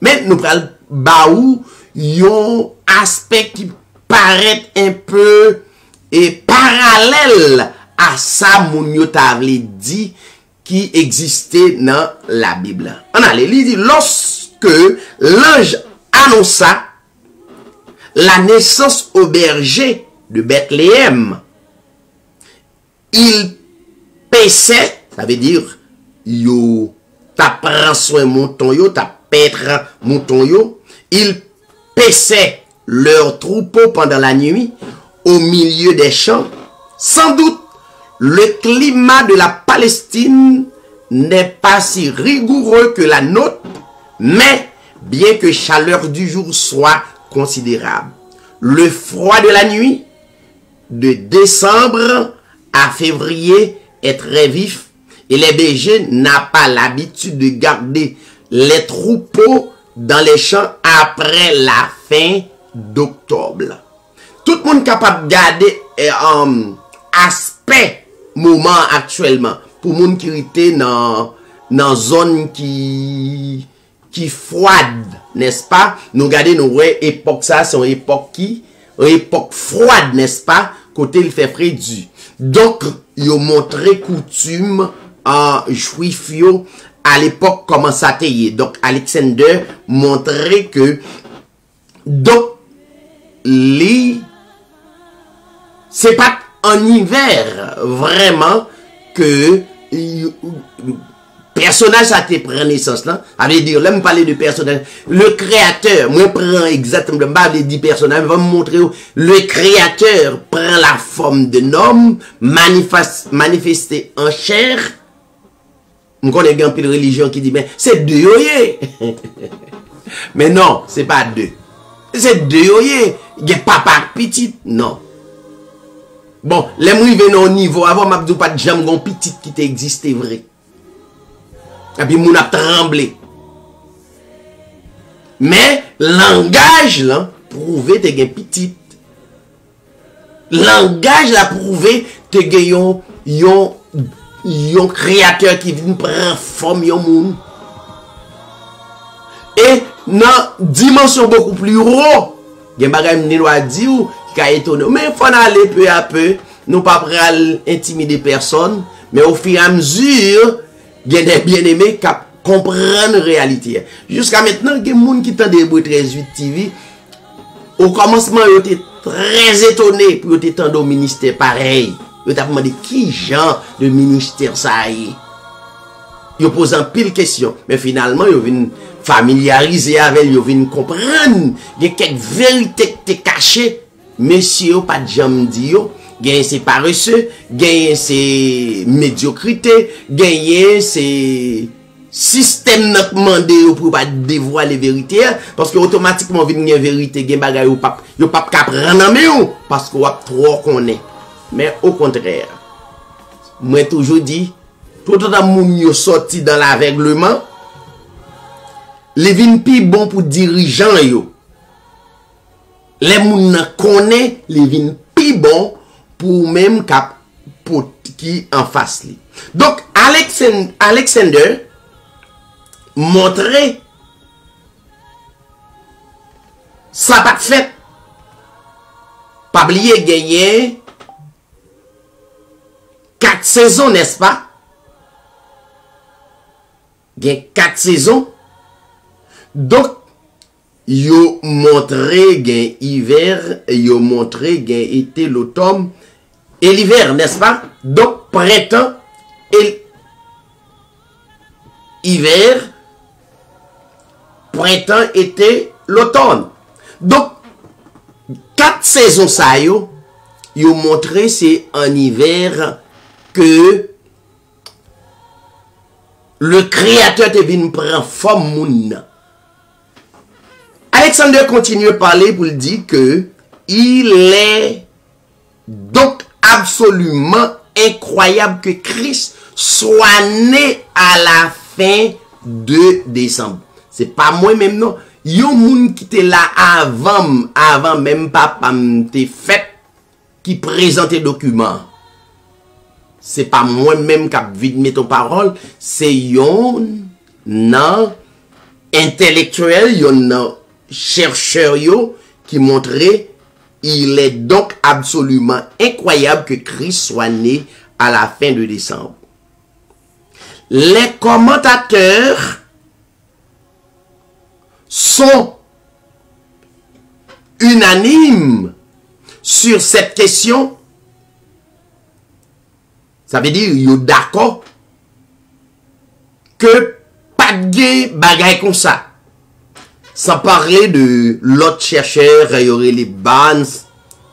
Mais nous pral baou yon aspect qui paraît un peu et parallèle à ça moun yon tavle dit qui existait dans la Bible. On allait il dit lorsque l'ange annonça la naissance au berger de Bethléem, il paissait, ça veut dire, yo, ta prend soin mouton yo, ta pètre mouton yo, il paissait leur troupeau pendant la nuit, au milieu des champs. Sans doute, le climat de la Palestine n'est pas si rigoureux que la nôtre, mais bien que chaleur du jour soit considérable. Le froid de la nuit, de décembre à février, est très vif et les bergers n'ont pas l'habitude de garder les troupeaux dans les champs après la fin d'octobre. Tout le monde est capable de garder aspect moment actuellement pour les gens qui étaient dans zone qui froide, n'est-ce pas? Nous regardons nous époque ça, c'est une époque froide, n'est-ce pas? Côté il fait frédu. Donc, ils ont montré coutume en juif à l'époque comment ça t'est. Donc Alexander montrait que donc c'est pas en hiver vraiment que personnage a été pris naissance là. Avait dire là me parler de personnage. Le créateur, moi prend exactement pas les 10 personnages, va me montrer où le créateur prend la forme d'un homme manifesté en chair. On connaît un peu de religion qui dit mais c'est deux oyé. Mais non, c'est pas deux. C'est deux oyé. Il y a papa petit, non. Bon, les mouilles viennent au niveau avant m'a dit pas de jambe gon petit qui t'existe vrai. Et puis moun a tremblé. Mais langage là prouvé te gen petit. Langage là prouvé te gen yon créateur qui vient prendre forme yon moun. Et dans dimension beaucoup plus haut, gen bagay m'ne doit di ou qui a étonné. Mais faut aller peu à peu, nous pas pral intimider personne, mais au fur et à mesure, gen des bien-aimés qui comprennent la réalité. Jusqu'à maintenant, gen moun qui tande Hébreu 13:8 TV, au commencement, ils étaient très étonnés pour te tendre au ministère pareil. Ils t'ont demandé qui genre de ministère ça y est. Ils posent un pile question, mais finalement, ils viennent familiariser avec, ils viennent comprendre. Il y a quelques vérités qui sont cachées, messieurs, pas de jambes dit, gagne c'est paresseux, gagne c'est médiocrité, gagne c'est système n'a demandé pour pas dévoiler vérité parce que automatiquement vient vérité gagne bagay yo pas cap prendre en parce que trop connaît. Mais au contraire, moi toujours dit tout le monde yo sorti dans l'aveuglement, les vin pi bon pour dirigeants yo. Les moun connaît les vin pi bon pour même cap pour qui en face li. Donc Alexander montrer ça pas fait. Pas oublier gagner 4 saisons, n'est-ce pas? Gagne 4 saisons. Donc yo montré gain hiver, yo montré gain été, l'automne et l'hiver, n'est-ce pas? Donc printemps et hiver, printemps, été, l'automne. Donc 4 saisons ça yo montré c'est en hiver que le créateur te vient prendre forme moun. Alexander continue à parler pour dire que il est donc absolument incroyable que Christ soit né à la fin de décembre. C'est pas moi-même non. Yon moun qui était là avant même papa m'te fait qui présentait document. C'est pas moi-même qui vide mettre ton parole, c'est yon nan intellectuel, yon nan chercheur yo qui montrait il est donc absolument incroyable que Christ soit né à la fin de décembre. Les commentateurs sont unanimes sur cette question. Ça veut dire yo d'accord que pas de bagay comme ça. Sans parler de l'autre chercheur, il y aurait les Barnes,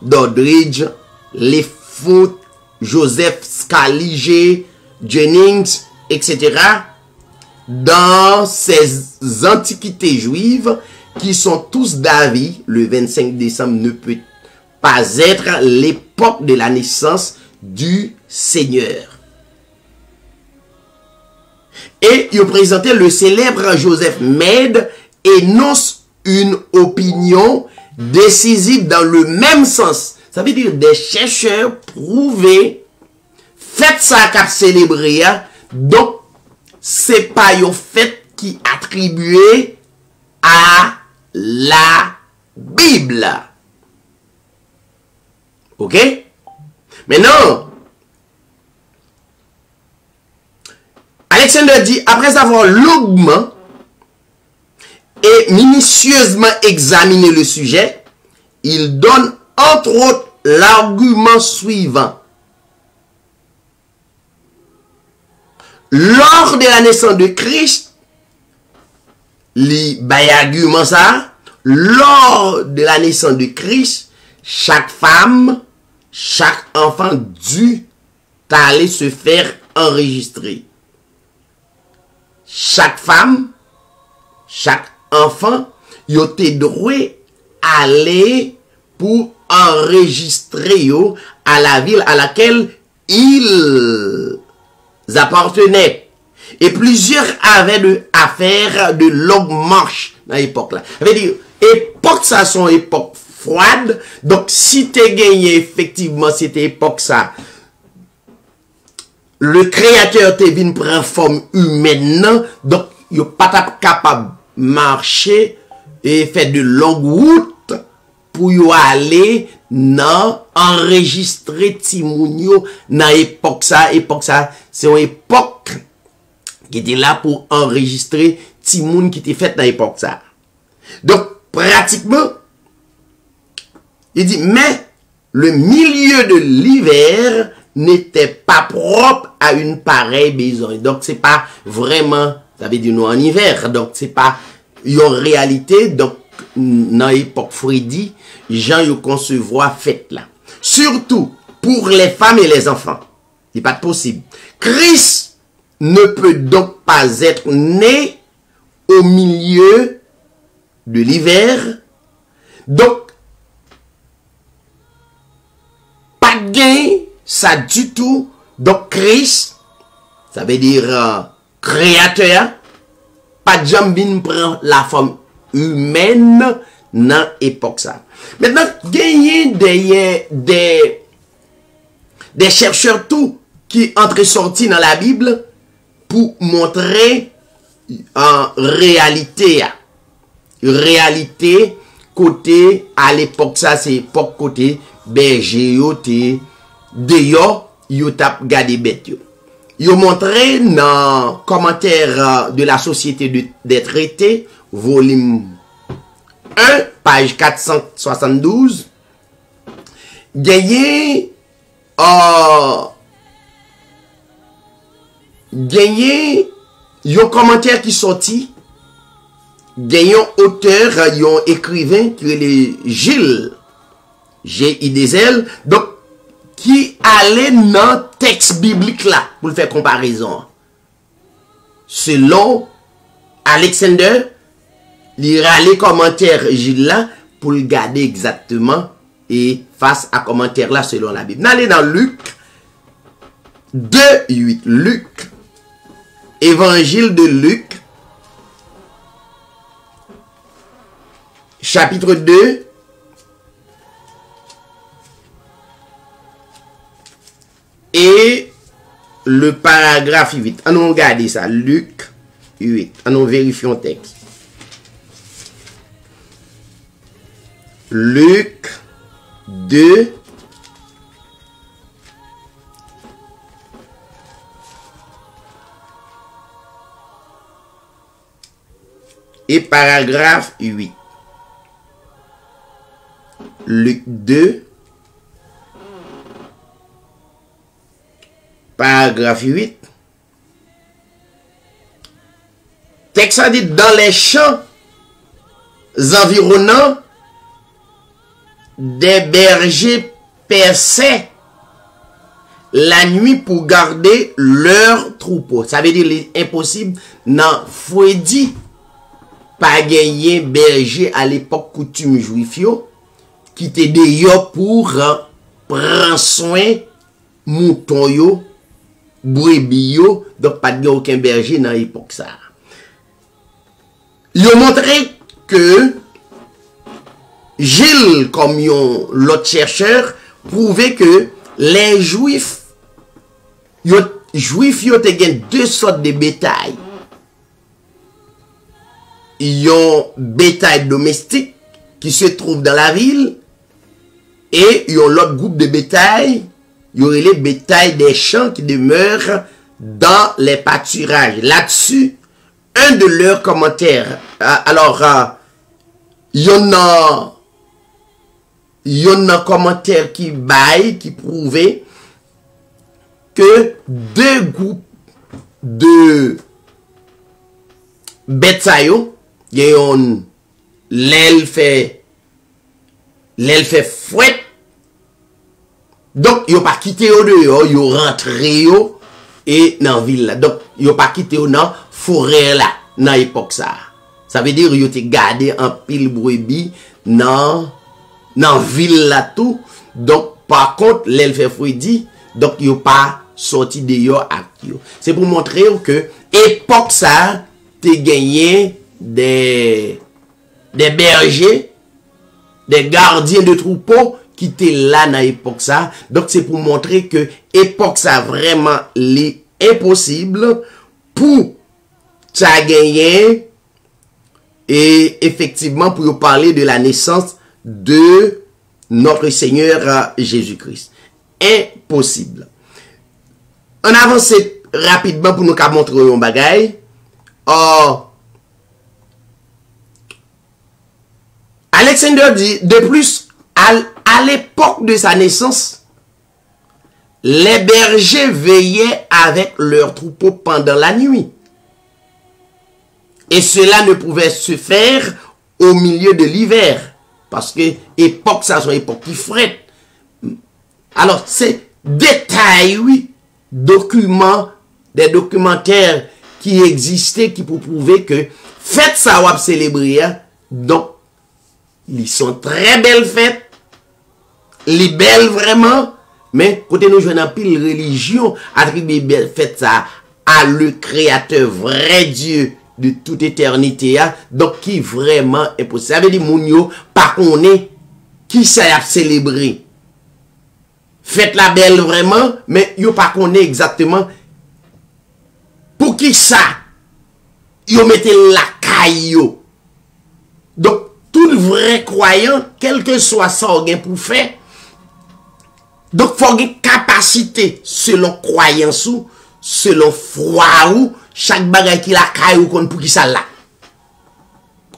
Doddridge, les Foote, Joseph Scaliger, Jennings, etc. Dans ces antiquités juives qui sont tous d'avis, le 25 décembre ne peut pas être l'époque de la naissance du Seigneur. Et il présentait le célèbre Joseph Mede énonce une opinion décisive dans le même sens. Ça veut dire des chercheurs prouvés, faites ça qu'a célébré, donc c'est pas un fait qui attribué à la Bible. Ok? Maintenant, Alexander dit, après avoir longuement et minutieusement examiné le sujet, il donne entre autres l'argument suivant. Lors de la naissance de Christ, l'argument ça, lors de la naissance de Christ, chaque femme, chaque enfant dut aller se faire enregistrer. Chaque femme, chaque enfant, il était droit aller pour enregistrer yo à la ville à laquelle ils appartenaient. Et plusieurs avaient de affaires de longue marche dans l'époque là. Ça veut dire, époque ça, son époque froide. Donc, si tu gagné, effectivement, cette époque ça, le créateur te vient prendre forme humaine, donc, il n'est pas capable de marcher et faire de longues routes pour y aller dans enregistrer Timounio dans l'époque ça, c'est une époque qui était là pour enregistrer Timoun qui était fait dans l'époque ça. Donc, pratiquement, il dit, mais le milieu de l'hiver n'était pas propre à une pareille besogne. Donc, c'est pas vraiment, ça veut dire nous en hiver. Donc, c'est pas une réalité. Donc, dans l'époque Freddy, gens y concevoir fête là. Surtout pour les femmes et les enfants. C'est pas possible. Christ ne peut donc pas être né au milieu de l'hiver. Donc, pas de gain, ça du tout. Donc, Christ, ça veut dire créateur, pas de jambine prend la forme humaine dans l'époque ça. Maintenant, gagner des chercheurs tout qui entrent et sortent dans la Bible pour montrer en réalité côté à l'époque ça c'est époque côté berger yo te d'ailleurs yo tap gade bête yo. Yo montré dans commentaire de la Société des traités volume 1 page 472 gagné yon commentaire qui sorti gagnant auteur yon écrivain qui est le Gilles G.I.D.Z. donc qui allait dans texte biblique là pour faire comparaison selon Alexander lira les commentaires Gilles là pour le garder exactement et face à commentaire là selon la Bible. N'allez dans Luc 2:8 Luc Évangile de Luc chapitre 2 et le paragraphe 8. Allons regarder ça. Luc 8. Allons vérifier le texte. Luc 2 et paragraphe 8. Luc 2 paragraphe 8. Texte a dit dans les champs environnants des bergers perçaient la nuit pour garder leur troupeau. Ça veut dire impossible non Freddy pas gagné berger à l'époque coutume juifio qui était d'ailleurs pour prendre soin mouton yo brebis yo donc pas de aucun berger dans l'époque ça. Ils ont montré que Gilles comme l'autre chercheur prouvait que les juifs yo te gagne deux sortes de bétail. Ils ont bétail domestique qui se trouve dans la ville et ils ont l'autre groupe de bétail, il y aurait les bétail des champs qui demeurent dans les pâturages. Là-dessus, un de leurs commentaires, il y en a un commentaire qui baille, qui prouvait que deux groupes de bêtes ça yo, l'aile fait fouette. Donc, yo pas quitté au dehors, yo rentré yo et dans ville là. Donc, yo pas quitté au dans forêt là, dans époque ça. Ça veut dire yo te gardé en pile brebis dans ville là tout. Donc, par contre, l'aile fait fouette, donc yo pas sorti de yo ak yo. C'est pour montrer que époque ça te gagné des bergers, des gardiens de troupeaux qui étaient là dans l'époque ça. Donc c'est pour montrer que époque ça vraiment est impossible pour ça gagner et effectivement pour parler de la naissance de notre Seigneur Jésus-Christ. Impossible. On avance rapidement pour nous montrer un bagay. Alexander dit, de plus, à l'époque de sa naissance, les bergers veillaient avec leurs troupeaux pendant la nuit. Et cela ne pouvait se faire au milieu de l'hiver. Parce que époque, ça, c'est une époque qui frette. Alors, c'est détail, oui, des documentaires qui existaient, qui pour prouver que fête ça va célébrer. Donc, ils sont très belles fêtes. Les belles vraiment. Mais, côté nous jouons dans pile religion, attribuer belle fête ça à le créateur, vrai Dieu de toute éternité. Donc, qui vraiment est possible. Ça veut dire, Mounio, pas qu'on est, qui ça a célébré. Faites la belle vraiment, mais yo pas qu'on est exactement. Pour qui ça? Yo mettez la caillou. Donc, tout vrai croyant, quel que soit ça pour faire, donc faut une capacité selon croyance ou, selon foi ou, chaque bagage qui la caillou kon pour qui ça là.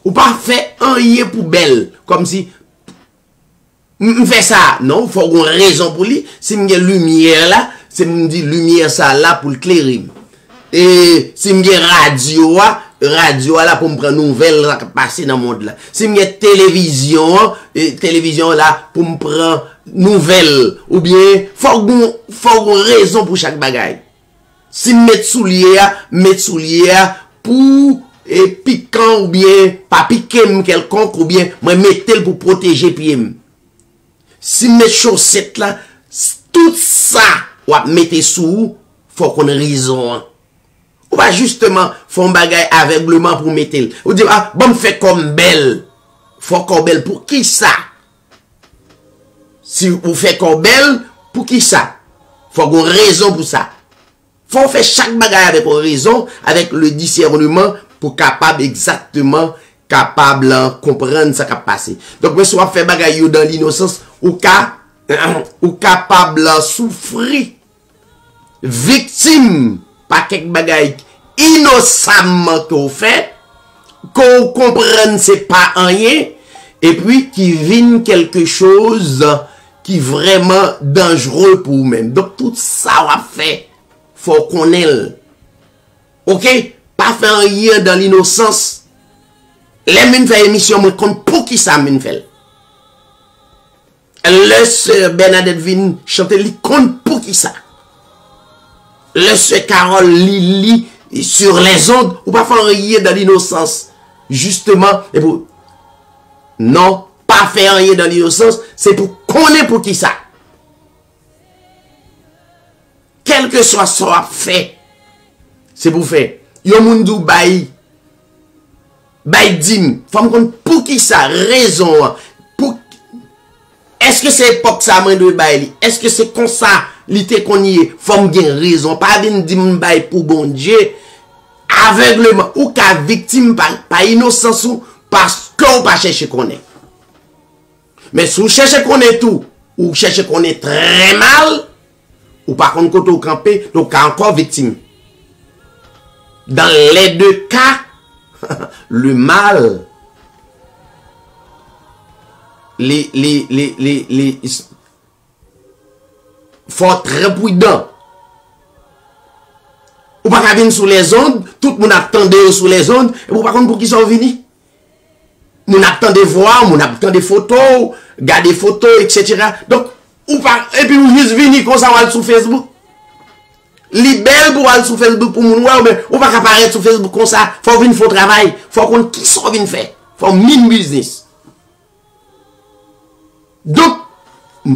Ou pas fait un rien pour belle, comme si fait ça, non, faut une raison pour lui. Si m'y a lumière là, c'est me dit lumière ça là pour le clairer. Et si m'y a radio là pour me prendre nouvelle là qui passer dans le monde là. Si m'y a télévision là pour me prendre nouvelle ou bien faut une raison pour chaque bagaille. Si mettre soulier pour piquant ou bien pas piquer quelconque ou bien moi mettre pour protéger pied. Si mes chaussettes là, tout ça, ou à mettre sous, faut qu'on ait raison. Ou pas justement, faut un bagage aveuglement pour mettre. Ou dire, ah, bon, fait comme belle. Faut comme belle, pour qui ça? Si vous faites comme belle, pour qui ça? Faut qu'on ait raison pour ça. Faut faire chaque bagage avec une raison, avec le discernement, pour capable exactement, capable comprendre ça qui a passé. Donc, moi, soit fait bagage dans l'innocence, ou capable souffrir, victime, pas quelque bagage innocemment qu'on fait, qu'on comprenne c'est pas rien, et puis qui vient quelque chose qui est vraiment dangereux pour vous-même. Donc, tout ça va faire, faut qu'on ait. Ok? Pas faire rien dans l'innocence. Les mines fait émission, moi, compte pour qui ça mine fait. Le sœur Bernadette vient chanter, li compte pour qui ça. Le sœur Carole lit sur les ondes, ou pas faire rien dans l'innocence. Justement, et pour, non, pas faire rien dans l'innocence, c'est pour connaître pour qui ça. Quel que soit ça fait, c'est pour faire. Yo moun dou bay dim, faut me pour qui ça, raison. Est-ce que c'est époque ça m'a de bay? Est-ce que c'est comme ça l'ité qu'on y est? Faut me bien raison, pas vinn di m'bay pour bon Dieu. Aveuglement ou ka victime par innocence ou parce qu'on pas chercher qu'on est. Mais si vous cherchez qu'on est tout, ou cherchez qu'on est très mal, ou par contre quand vous campez, donc encore victime. dans les deux cas, le mal, faut être très prudent. Ou pas venir sous les ondes, tout le monde attendait sous les ondes, et vous par contre pour qui sont venus? Mon attendait voir, mon attendait photos, garder photos, etc. Donc, ou pas, et puis vous juste venir comme ça, ou aller sur Facebook. Li belle pour aller sur Facebook pour mon mais ou pas apparaître sur Facebook comme ça, faut venir faire travail, faut qu'on qui sont venus faire, faut mine business. Donc,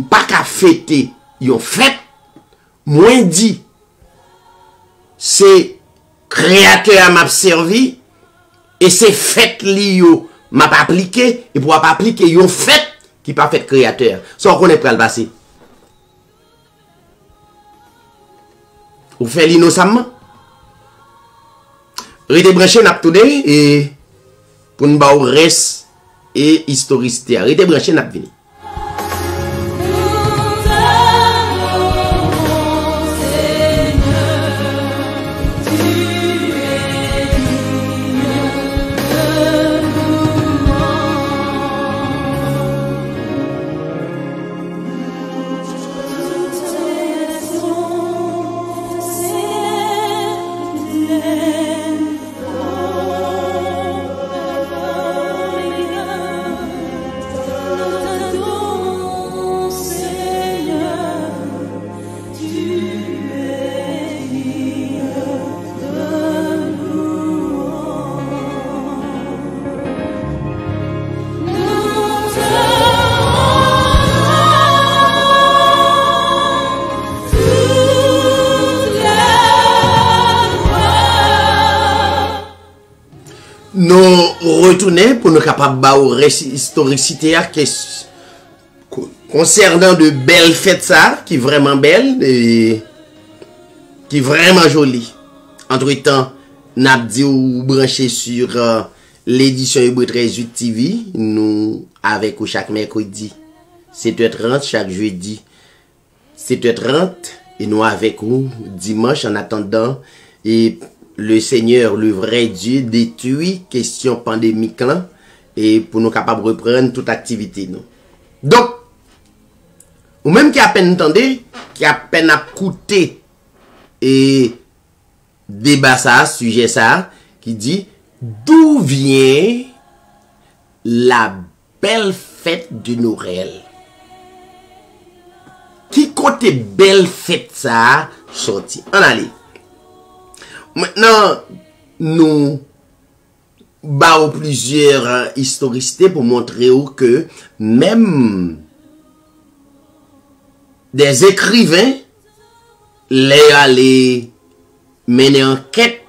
pas qu'à fêter, yon fête, moins dit, c'est créateur m'a servi, et c'est fête li yo m'a pas appliqué, et pour pas appliquer yon fête qui pas fait créateur. Ça on connaît pas le passé. Ou fait l'innocemment. Rete branché n'a tout et pour nous ba reste et historicité. Rete branché n'a vini. Nous retournons pour nous capables de récit historicité concernant de belles fêtes ça qui vraiment belle et qui vraiment jolie. Entre-temps, n'a dit ou branché sur l'édition Hébreu 13 TV, nous avec chaque mercredi 7h30, chaque jeudi 7h30 et nous avec vous dimanche en attendant et le Seigneur, le vrai Dieu, détruit question pandémique là, et pour nous capables de reprendre toute activité. Nous. Donc, ou même qui a peine entendu, qui a peine à coûter et débat ça, sujet ça, qui dit d'où vient la belle fête de Noël. Qui côté belle fête ça sorti? En allez. Maintenant, nous avons plusieurs historicités pour montrer que même des écrivains les allaient mener enquête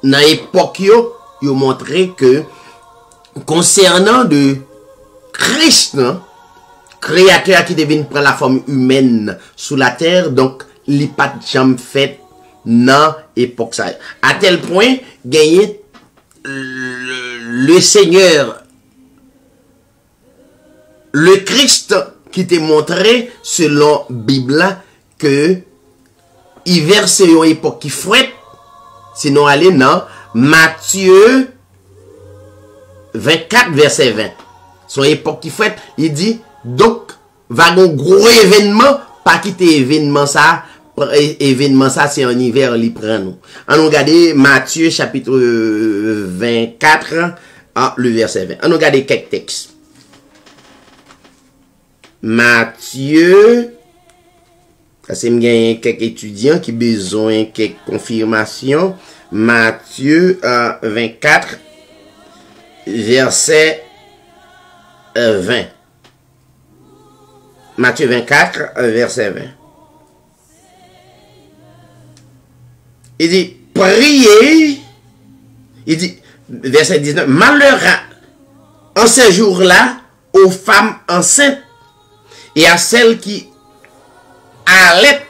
dans l'époque ils ont montré que concernant de Christ, créateur qui devait prendre la forme humaine sous la terre, donc il n'y a pas de jamais fait dans l'époque ça. À tel point, gagner le Seigneur, le Christ qui te montré selon Bible que il verse une époque qui fouette, sinon aller dans Matthieu 24 verset 20. Son époque qui fouette, il dit donc va un gros événement, pas quitter événement ça. Événement ça c'est en hiver li prend nous. On regarde Matthieu chapitre 24 le verset 20. On regarde quelques textes. Matthieu, ça c'est gagné quelques étudiants qui besoin quelques confirmations. Matthieu 24 verset 20. Matthieu 24 verset 20. Il dit, priez, il dit, verset 19, malheur en ces jours-là aux femmes enceintes et à celles qui allaitent,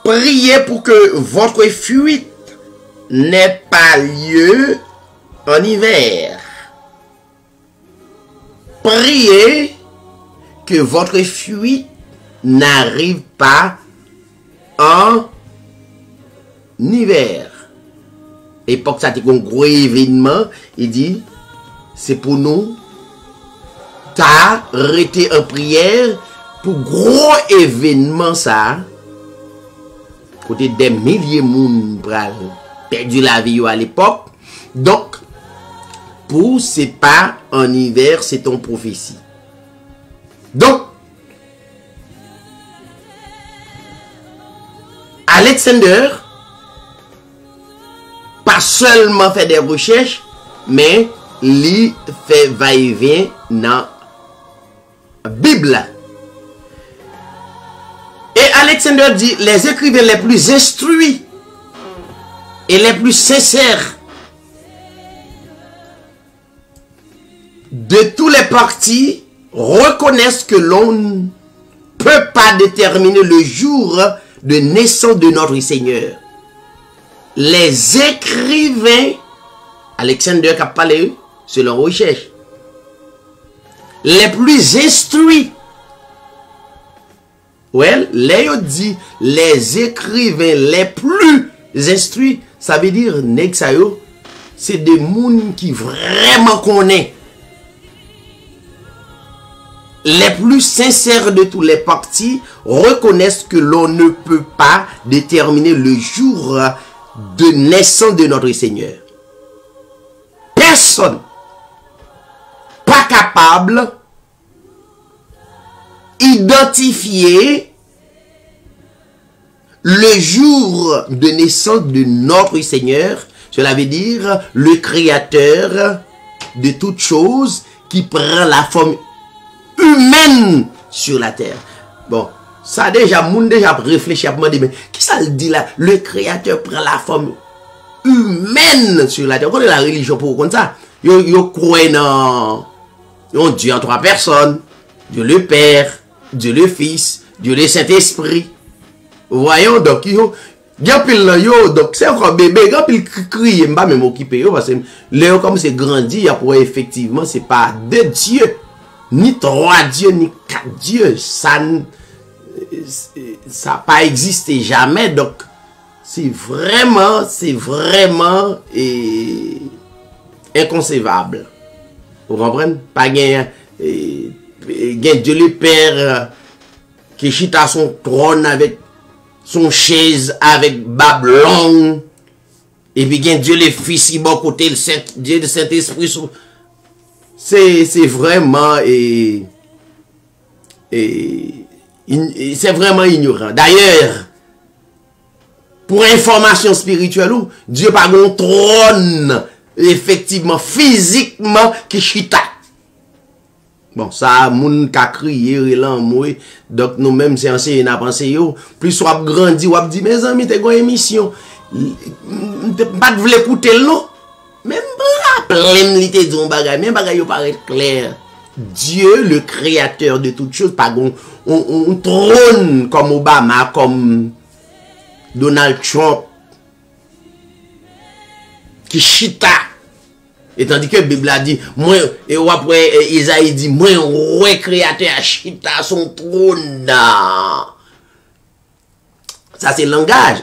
priez pour que votre fuite n'ait pas lieu en hiver. Priez que votre fuite n'arrive pas en hiver. époque ça était un gros événement, il dit c'est pour nous t'as arrêté en prière pour gros événement ça côté des milliers de monde perdu la vie à l'époque. Donc pour c'est pas en hiver, c'est ton prophétie. Donc Alexander pas seulement fait des recherches, mais il fait va-et-vient dans la Bible. Et Alexander dit, les écrivains les plus instruits et les plus sincères de tous les partis reconnaissent que l'on ne peut pas déterminer le jour de naissance de notre Seigneur. Les écrivains, Alexander qui a parlé selon recherche, les plus instruits, well, les écrivains les plus instruits, ça veut dire c'est des gens qui vraiment connaissent. Les plus sincères de tous les partis reconnaissent que l'on ne peut pas déterminer le jour de naissance de notre Seigneur. Personne pas capable d'identifier le jour de naissance de notre Seigneur. Cela veut dire le Créateur de toutes choses qui prend la forme humaine sur la terre. Bon, ça déjà, moun déjà réfléchi à me dire, mais qui ça le dit là? Le Créateur prend la forme humaine sur la terre. Quelle est la religion pour comme ça? Yo croit dans un Dieu en trois personnes. Dieu le Père, Dieu le Fils, Dieu le Saint-Esprit. Voyons donc, donc c'est encore bébé, quand il crie, il m'a même occupé, parce que Léo, comme c'est grandi, il pour effectivement, c'est pas deux dieux, ni trois dieux, ni quatre dieux, ça n'a pas existé jamais, donc c'est vraiment inconcevable. Vous comprenez? Pas gain Dieu le Père qui chita son trône avec son chaise avec bas blanc, et puis gain Dieu le Fils qui bon côté Dieu le Saint-Esprit. C'est vraiment c'est vraiment ignorant. D'ailleurs, pour information spirituelle, Dieu pas un trône effectivement physiquement qui chita. Bon, ça, moun ka crié, donc nous-mêmes, c'est enseigné, n'a pensé yo. Plus on grandi, on dit, mes amis, t'es une émission. Pas de vle écouter non. Même plein li te dit un bagay, même bagay yo paraît clair. Dieu, le créateur de toutes choses, pas on trône comme Obama, comme Donald Trump, qui chita. Et tandis que la Bible a dit, moi, et après, Isaïe dit, moi, roi créateur a chita son trône. Ça, c'est le langage.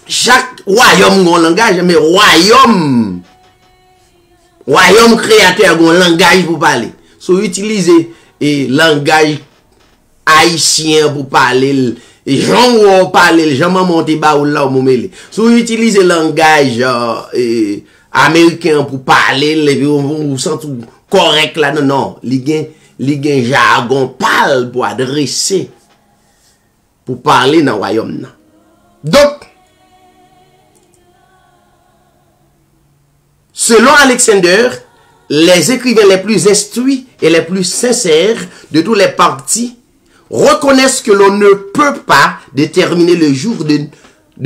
Chaque royaume a un langage, mais royaume créateur a un langage pour parler. Si vous utilisez le langage haïtien pour parler, et gens ont parlé, gens m'ont monté bas ou là, si vous utilisez le langage américain pour parler, vous sentez correct là, non, les gens jargon parle pour adresser, pour parler dans le royaume. Donc, selon Alexander, les écrivains les plus instruits et les plus sincères de tous les partis reconnaissent que l'on ne peut pas déterminer le jour de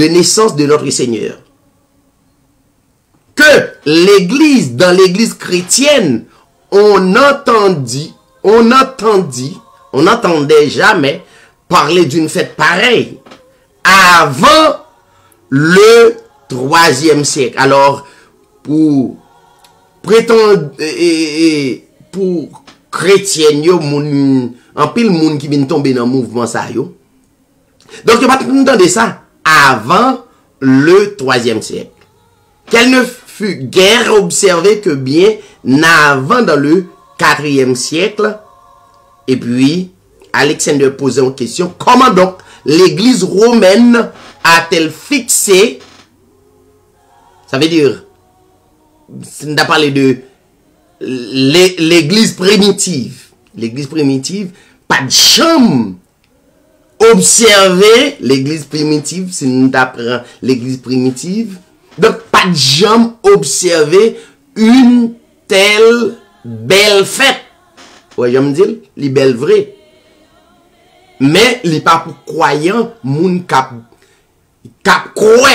naissance de notre Seigneur. Que l'église, dans l'église chrétienne, on n'entendait jamais parler d'une fête pareille avant le 3e siècle. Alors, pour prétendre, pour chrétiens, en pile monde qui vient tomber dans le mouvement ça yo. Donc, il va pas entendre ça avant le 3e siècle. Qu'elle ne fut guère observée que bien avant dans le 4e siècle. Et puis, Alexander posait une question, comment donc l'église romaine a-t-elle fixé, ça veut dire, on a parlé de l'église primitive. L'église primitive, pas de chambre. Observer l'église primitive, si nous apprenons l'église primitive. Donc, pas de jambe observer une telle belle fête. Ouais, je me dis, les belles vraies. Mais, les pas pour croyants, moun cap croit,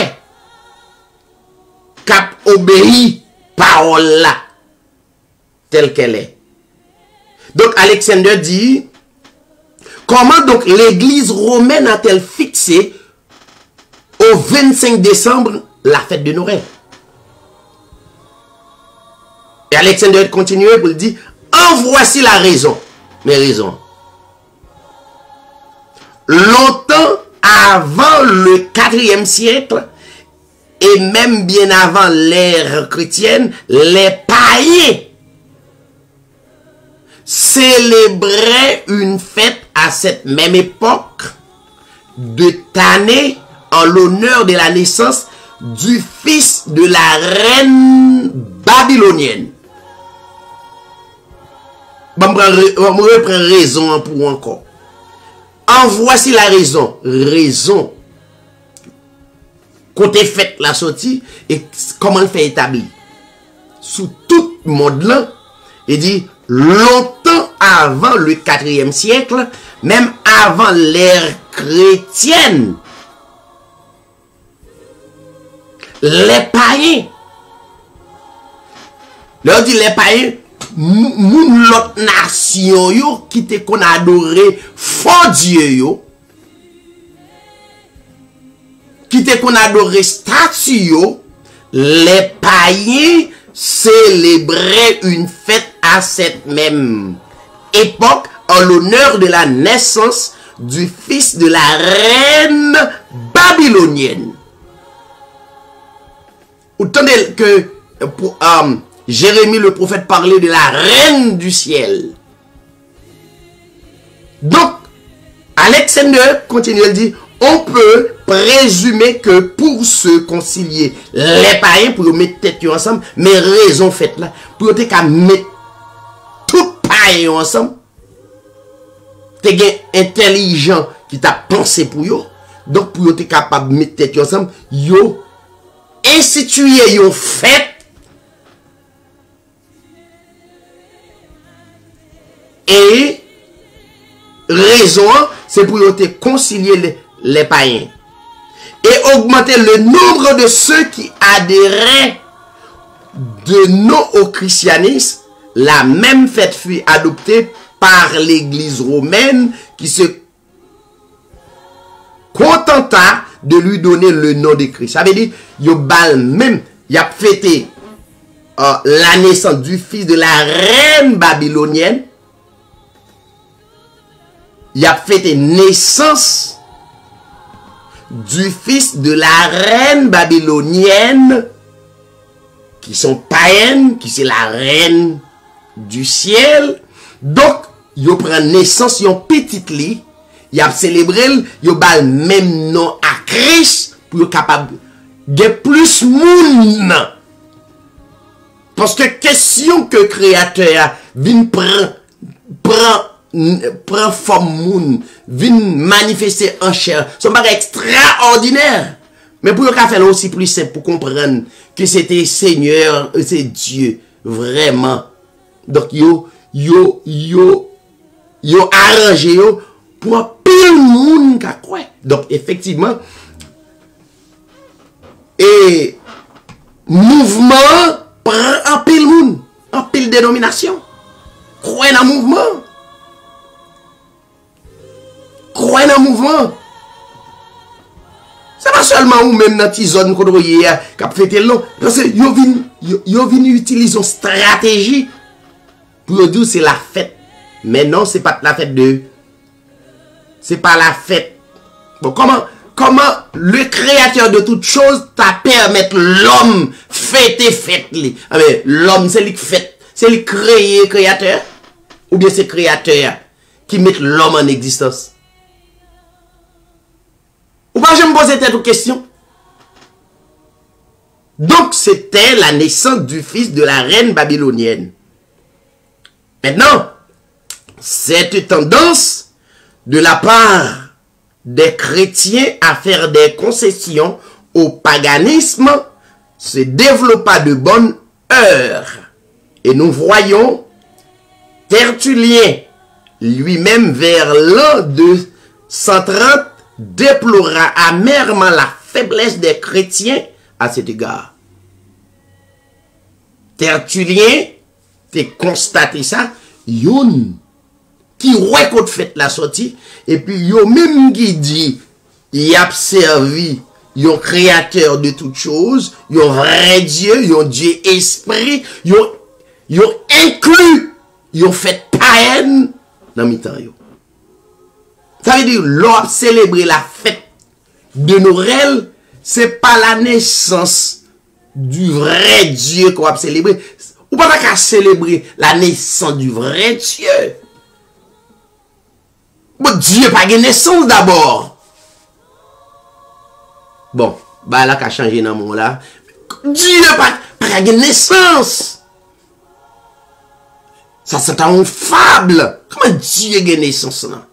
cap obéi, parole là, telle qu'elle est. Donc, Alexander dit, comment donc l'église romaine a-t-elle fixé au 25 décembre la fête de Noël? Et Alexander continue pour dire, en voici la raison. Mes raisons. Longtemps avant le 4e siècle, et même bien avant l'ère chrétienne, les païens célébraient une fête à cette même époque de Tané en l'honneur de la naissance du fils de la reine babylonienne. Bon, je reprends raison pour encore. En voici la raison. Raison. Côté fait la sortie et comment le fait établir. Sous tout le monde là, il dit longtemps avant le 4e siècle, même avant l'ère chrétienne, les païens, leur dit les païens, moun l'autre nation yo qui te qu'on adoré faux Dieu yo, qui te qu'on adoré statue yo, les païens célébraient une fête à cette même époque en l'honneur de la naissance du fils de la reine babylonienne. Autant que Jérémie le prophète parlait de la reine du ciel. Donc, Alexander continue à dire, on peut présumer que pour se concilier les païens, pour mettre tête ensemble, mais raison faite là, pour mettre tout païen ensemble, t'es intelligent qui t'a pensé pour eux, donc pour être capable de mettre tête ensemble, yo instituer yo fête et raison c'est pour te concilier les païens et augmenter le nombre de ceux qui adhéraient de non au christianisme. La même fête fut adoptée par l'église romaine qui se contenta de lui donner le nom de Christ. Ça veut dire, yo bal même, y a fêté la naissance du fils de la reine babylonienne. Il a fêté naissance du fils de la reine babylonienne, qui sont païennes, qui c'est la reine du ciel. Donc, yo prend naissance, yon petite li, y a célébré, yo bal même nom à Christ, pour yon capable de plus moun. Parce que question que créateur vient prend forme moun, vient manifester en chair, c'est pas extraordinaire. Mais pour yon faire aussi plus simple pour comprendre que c'était Seigneur, c'est Dieu, vraiment. Donc yo arrangé yo pour pile moun ka quoi. Donc effectivement et mouvement prend en pile moun, en pile dénomination. Croire dans mouvement. Croire dans mouvement. C'est pas seulement ou même dans petite zone qu'on doit y cap fêter long parce que yo vinn utiliser une stratégie pour dire c'est la fête. Mais non, c'est pas la fête de c'est pas la fête. Bon, comment comment le créateur de toutes choses t'a permettre l'homme fête. L'homme, c'est lui qui fait, c'est lui créateur, ou bien c'est créateur qui met l'homme en existence. Ou pas, je me posais cette question. Donc, c'était la naissance du fils de la reine babylonienne. Maintenant, cette tendance de la part des chrétiens à faire des concessions au paganisme se développa de bonne heure. Et nous voyons Tertullien lui-même vers l'an 230 déplora amèrement la faiblesse des chrétiens à cet égard. Tertullien t'es constaté ça, yon qui reconnaît fait la sortie, et puis yon même qui dit, y a servi yon créateur de toutes choses, yon vrai Dieu, yon Dieu esprit, yon inclus, yon fait païenne dans mi-temps yo. Ça veut dire, l'on célébrer la fête de Noël, c'est pas la naissance du vrai Dieu qu'on va célébrer. Ou pas qu'à célébrer la naissance du vrai Dieu. Bon, Dieu pas de naissance d'abord. Bon, bah là qu'à changer dans mon là. Dieu pas de naissance. Ça c'est une fable. Comment Dieu a de naissance là?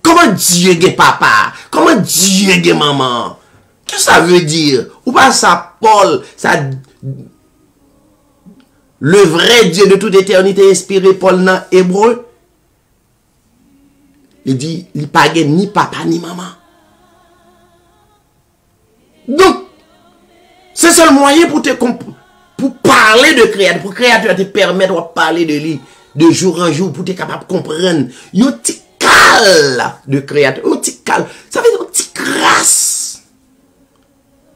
Comment Dieu est papa? Comment Dieu est maman? Qu'est-ce que ça veut dire? Ou pas ça, Paul, ça, le vrai Dieu de toute éternité inspiré Paul dans Hébreu? Il dit, il n'y a pas ni papa ni maman. Donc, c'est le seul moyen pour parler de créateur, pour créateur te permettre de parler de lui de jour en jour, pour être capable de comprendre. Yo ti de créateur, un petit cal, ça veut dire un petit crasse.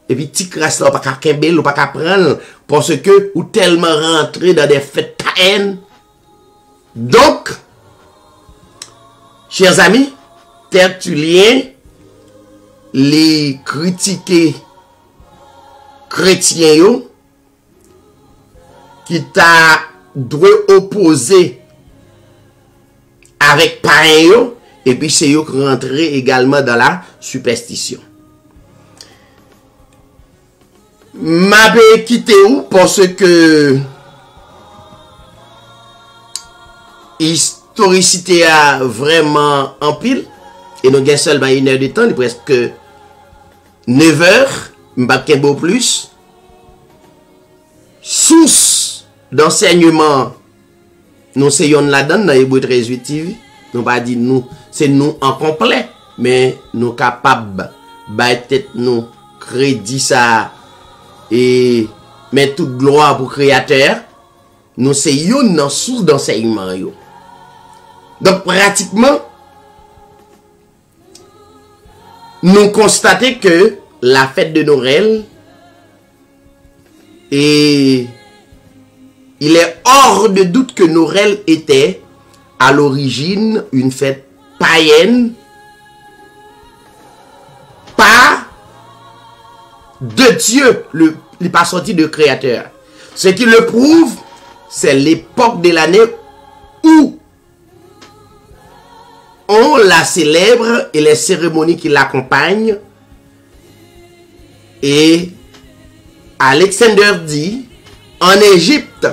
Et puis petit crasse là, pas qu'à kembel, ou pas qu'à prendre, parce que ou tellement rentré dans des fêtes païennes. Donc, chers amis, Tertullien les critiquer chrétiens yo, qui t'a droit opposé avec païen, et puis c'est eux qui rentrent également dans la superstition. M'a quitté où parce que historicité a vraiment en pile, et nous avons seulement 1 heure de temps, il est presque 9 heures, m'pas beau plus. Source d'enseignement, nous essayons là-dedans dans Hébreu 13:8 TV. Nous pas dit nous, c'est nous en complet, mais nous capables peut-être nous crédit ça et mettre toute gloire pour créateur. Nous c'est une source d'enseignement yo. Donc pratiquement nous constatons que la fête de Noël et il est hors de doute que Noël était à l'origine une fête païenne, pas de Dieu, il n'est pas sorti de créateur. Ce qui le prouve, c'est l'époque de l'année où on la célèbre et les cérémonies qui l'accompagnent. Et Alexander dit, en Égypte,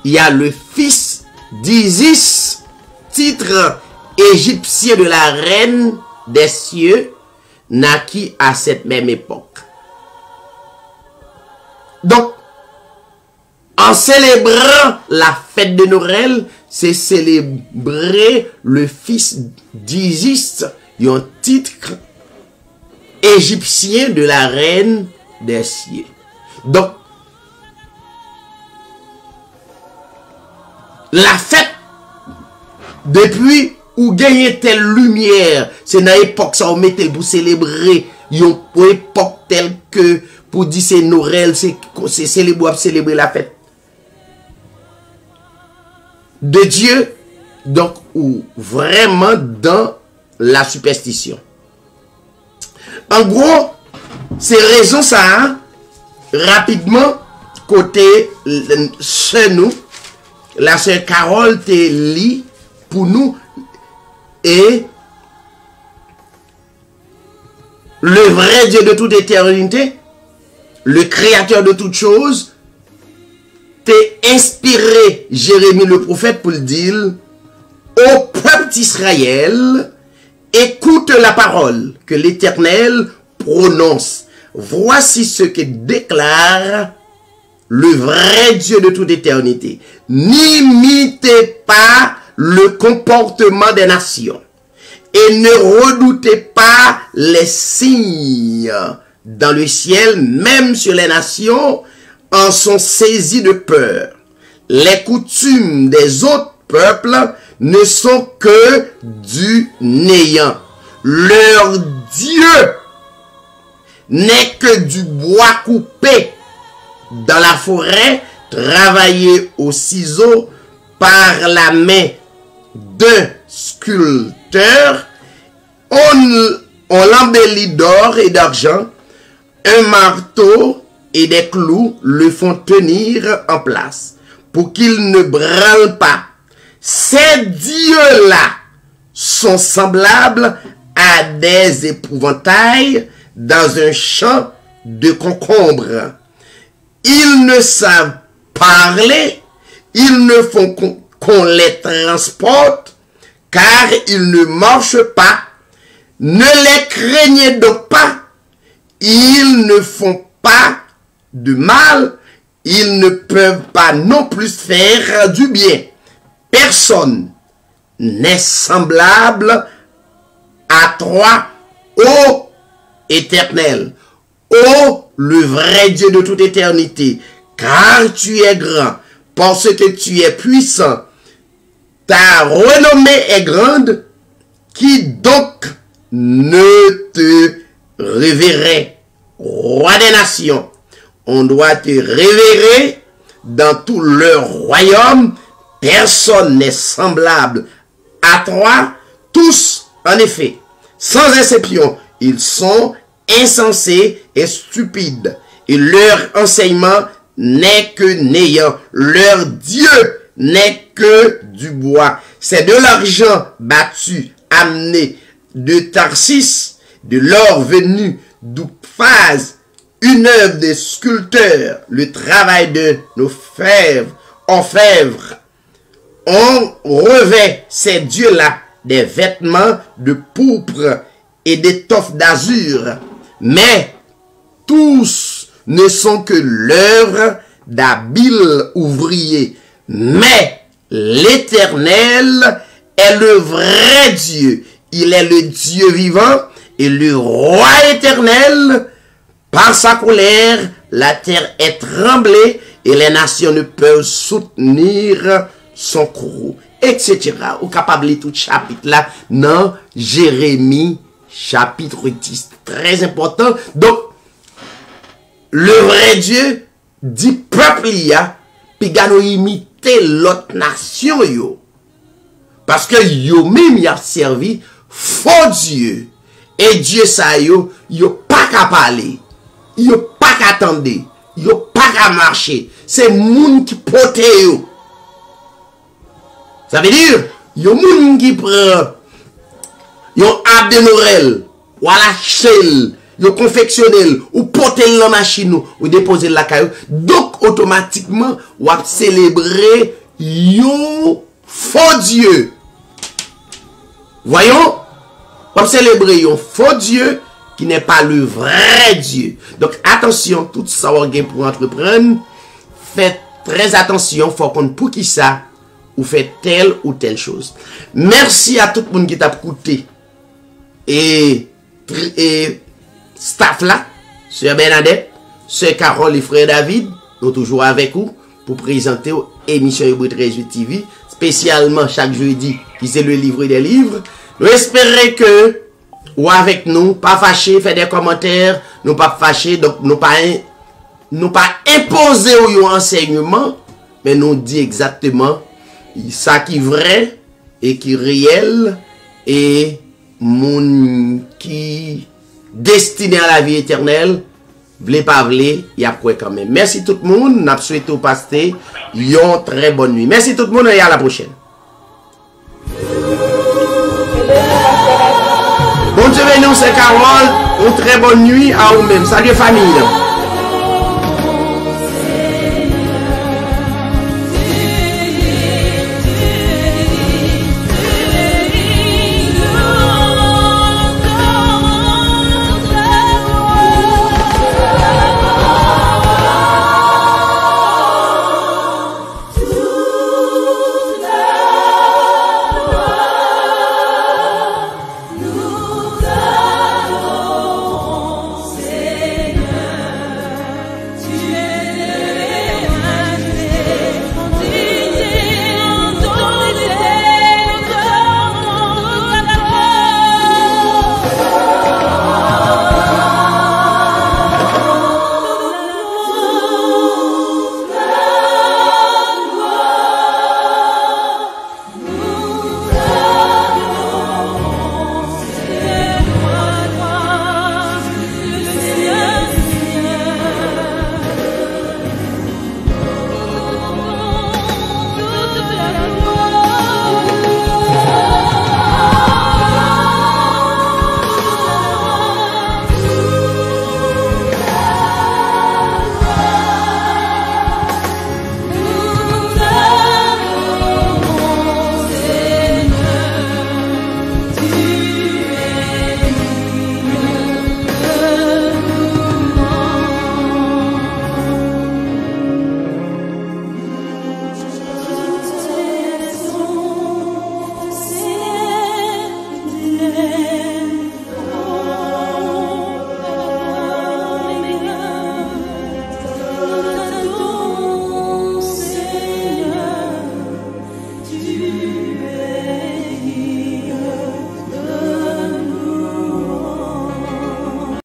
il y a le fils d'Isis, titre égyptien de la reine des cieux, naquit à cette même époque. Donc, en célébrant la fête de Noël, c'est célébrer le fils d'Isis, un titre égyptien de la reine des cieux. Donc, la fête, depuis où gagne telle lumière, c'est dans l'époque ça on mettait pour célébrer, une époque telle que pour dire c'est Noël, c'est célébrer la fête de Dieu. Donc, ou vraiment dans la superstition. En gros, c'est raison ça, hein? Rapidement, côté chez nous, la sœur Carole te lit pour nous et le vrai Dieu de toute éternité, le créateur de toutes choses, t'es inspiré Jérémie le prophète pour le dire au peuple d'Israël, écoute la parole que l'Éternel prononce. Voici ce que déclare le vrai Dieu de toute éternité. N'imitez pas le comportement des nations et ne redoutez pas les signes dans le ciel, même sur les nations en sont saisis de peur. Les coutumes des autres peuples ne sont que du néant. Leur Dieu n'est que du bois coupé dans la forêt, travaillé au ciseau par la main d'un sculpteur. On l'embellit d'or et d'argent. Un marteau et des clous le font tenir en place pour qu'il ne branle pas. Ces dieux-là sont semblables à des épouvantails dans un champ de concombres. Ils ne savent parler, ils ne font qu'on les transporte, car ils ne marchent pas. Ne les craignez donc pas, ils ne font pas de mal, ils ne peuvent pas non plus faire du bien. Personne n'est semblable à toi, ô Éternel, ô le vrai Dieu de toute éternité, car tu es grand, parce que tu es puissant. Ta renommée est grande, qui donc ne te révérerait, roi des nations? On doit te révérer dans tout leur royaume. Personne n'est semblable à toi. Tous, en effet, sans exception, ils sont insensés et stupides. Et leur enseignement n'est que néant. Leur Dieu n'est que du bois. C'est de l'argent battu, amené de Tarsis, de l'or venu d'Uphaz, une œuvre des sculpteurs, le travail de nos orfèvres. On revêt ces dieux-là des vêtements de pourpre et d'étoffe d'azur, mais tous ne sont que l'œuvre d'habiles ouvriers. Mais l'Éternel est le vrai Dieu. Il est le Dieu vivant et le roi éternel. Par sa colère, la terre est tremblée et les nations ne peuvent soutenir son courroux, etc. Ou capable de tout chapitre là, dans Jérémie chapitre 10. Très important. Donc, le vrai Dieu dit peuple y a, puis gano imiter l'autre nation yo. Parce que yo même y a servi faux Dieu. Et Dieu ça yo pas qu'à parler. Yo pas qu'à attendre. Yo pas qu'à marcher. C'est moun qui pote yo. Ça veut dire, yo moun qui prend yon ap de Noël, ou à la chelle, yo confectionnel, ou pote la machine ou déposer la caillou. Donc automatiquement, ou ap célébrer yon faux Dieu. Voyons, ou ap célébrer yon faux Dieu qui n'est pas le vrai Dieu. Donc attention, tout ça pour entreprendre, faites très attention, faut qu'on pour qui ça ou fait telle ou telle chose. Merci à tout le monde qui t'a écouté. Et staff là, Sœur Bernadette, Sœur Carole et Frère David, nous toujours avec vous pour présenter l'émission Hébreu 13 TV, spécialement chaque jeudi, qui c'est le livre des livres. Nous espérons que, ou avec nous, pas fâché, fait des commentaires, nous pas fâché, donc nous pas imposer au enseignement, mais nous dit exactement ça qui est vrai et qui est réel et moun qui destiné à la vie éternelle, vle pas vle, y a quoi quand même. Merci tout le monde, n'a souhaité au pasteur une très bonne nuit. Merci tout le monde et à la prochaine. Bon Dieu, nous c'est Carole, une très bonne nuit à vous-même. Salut famille.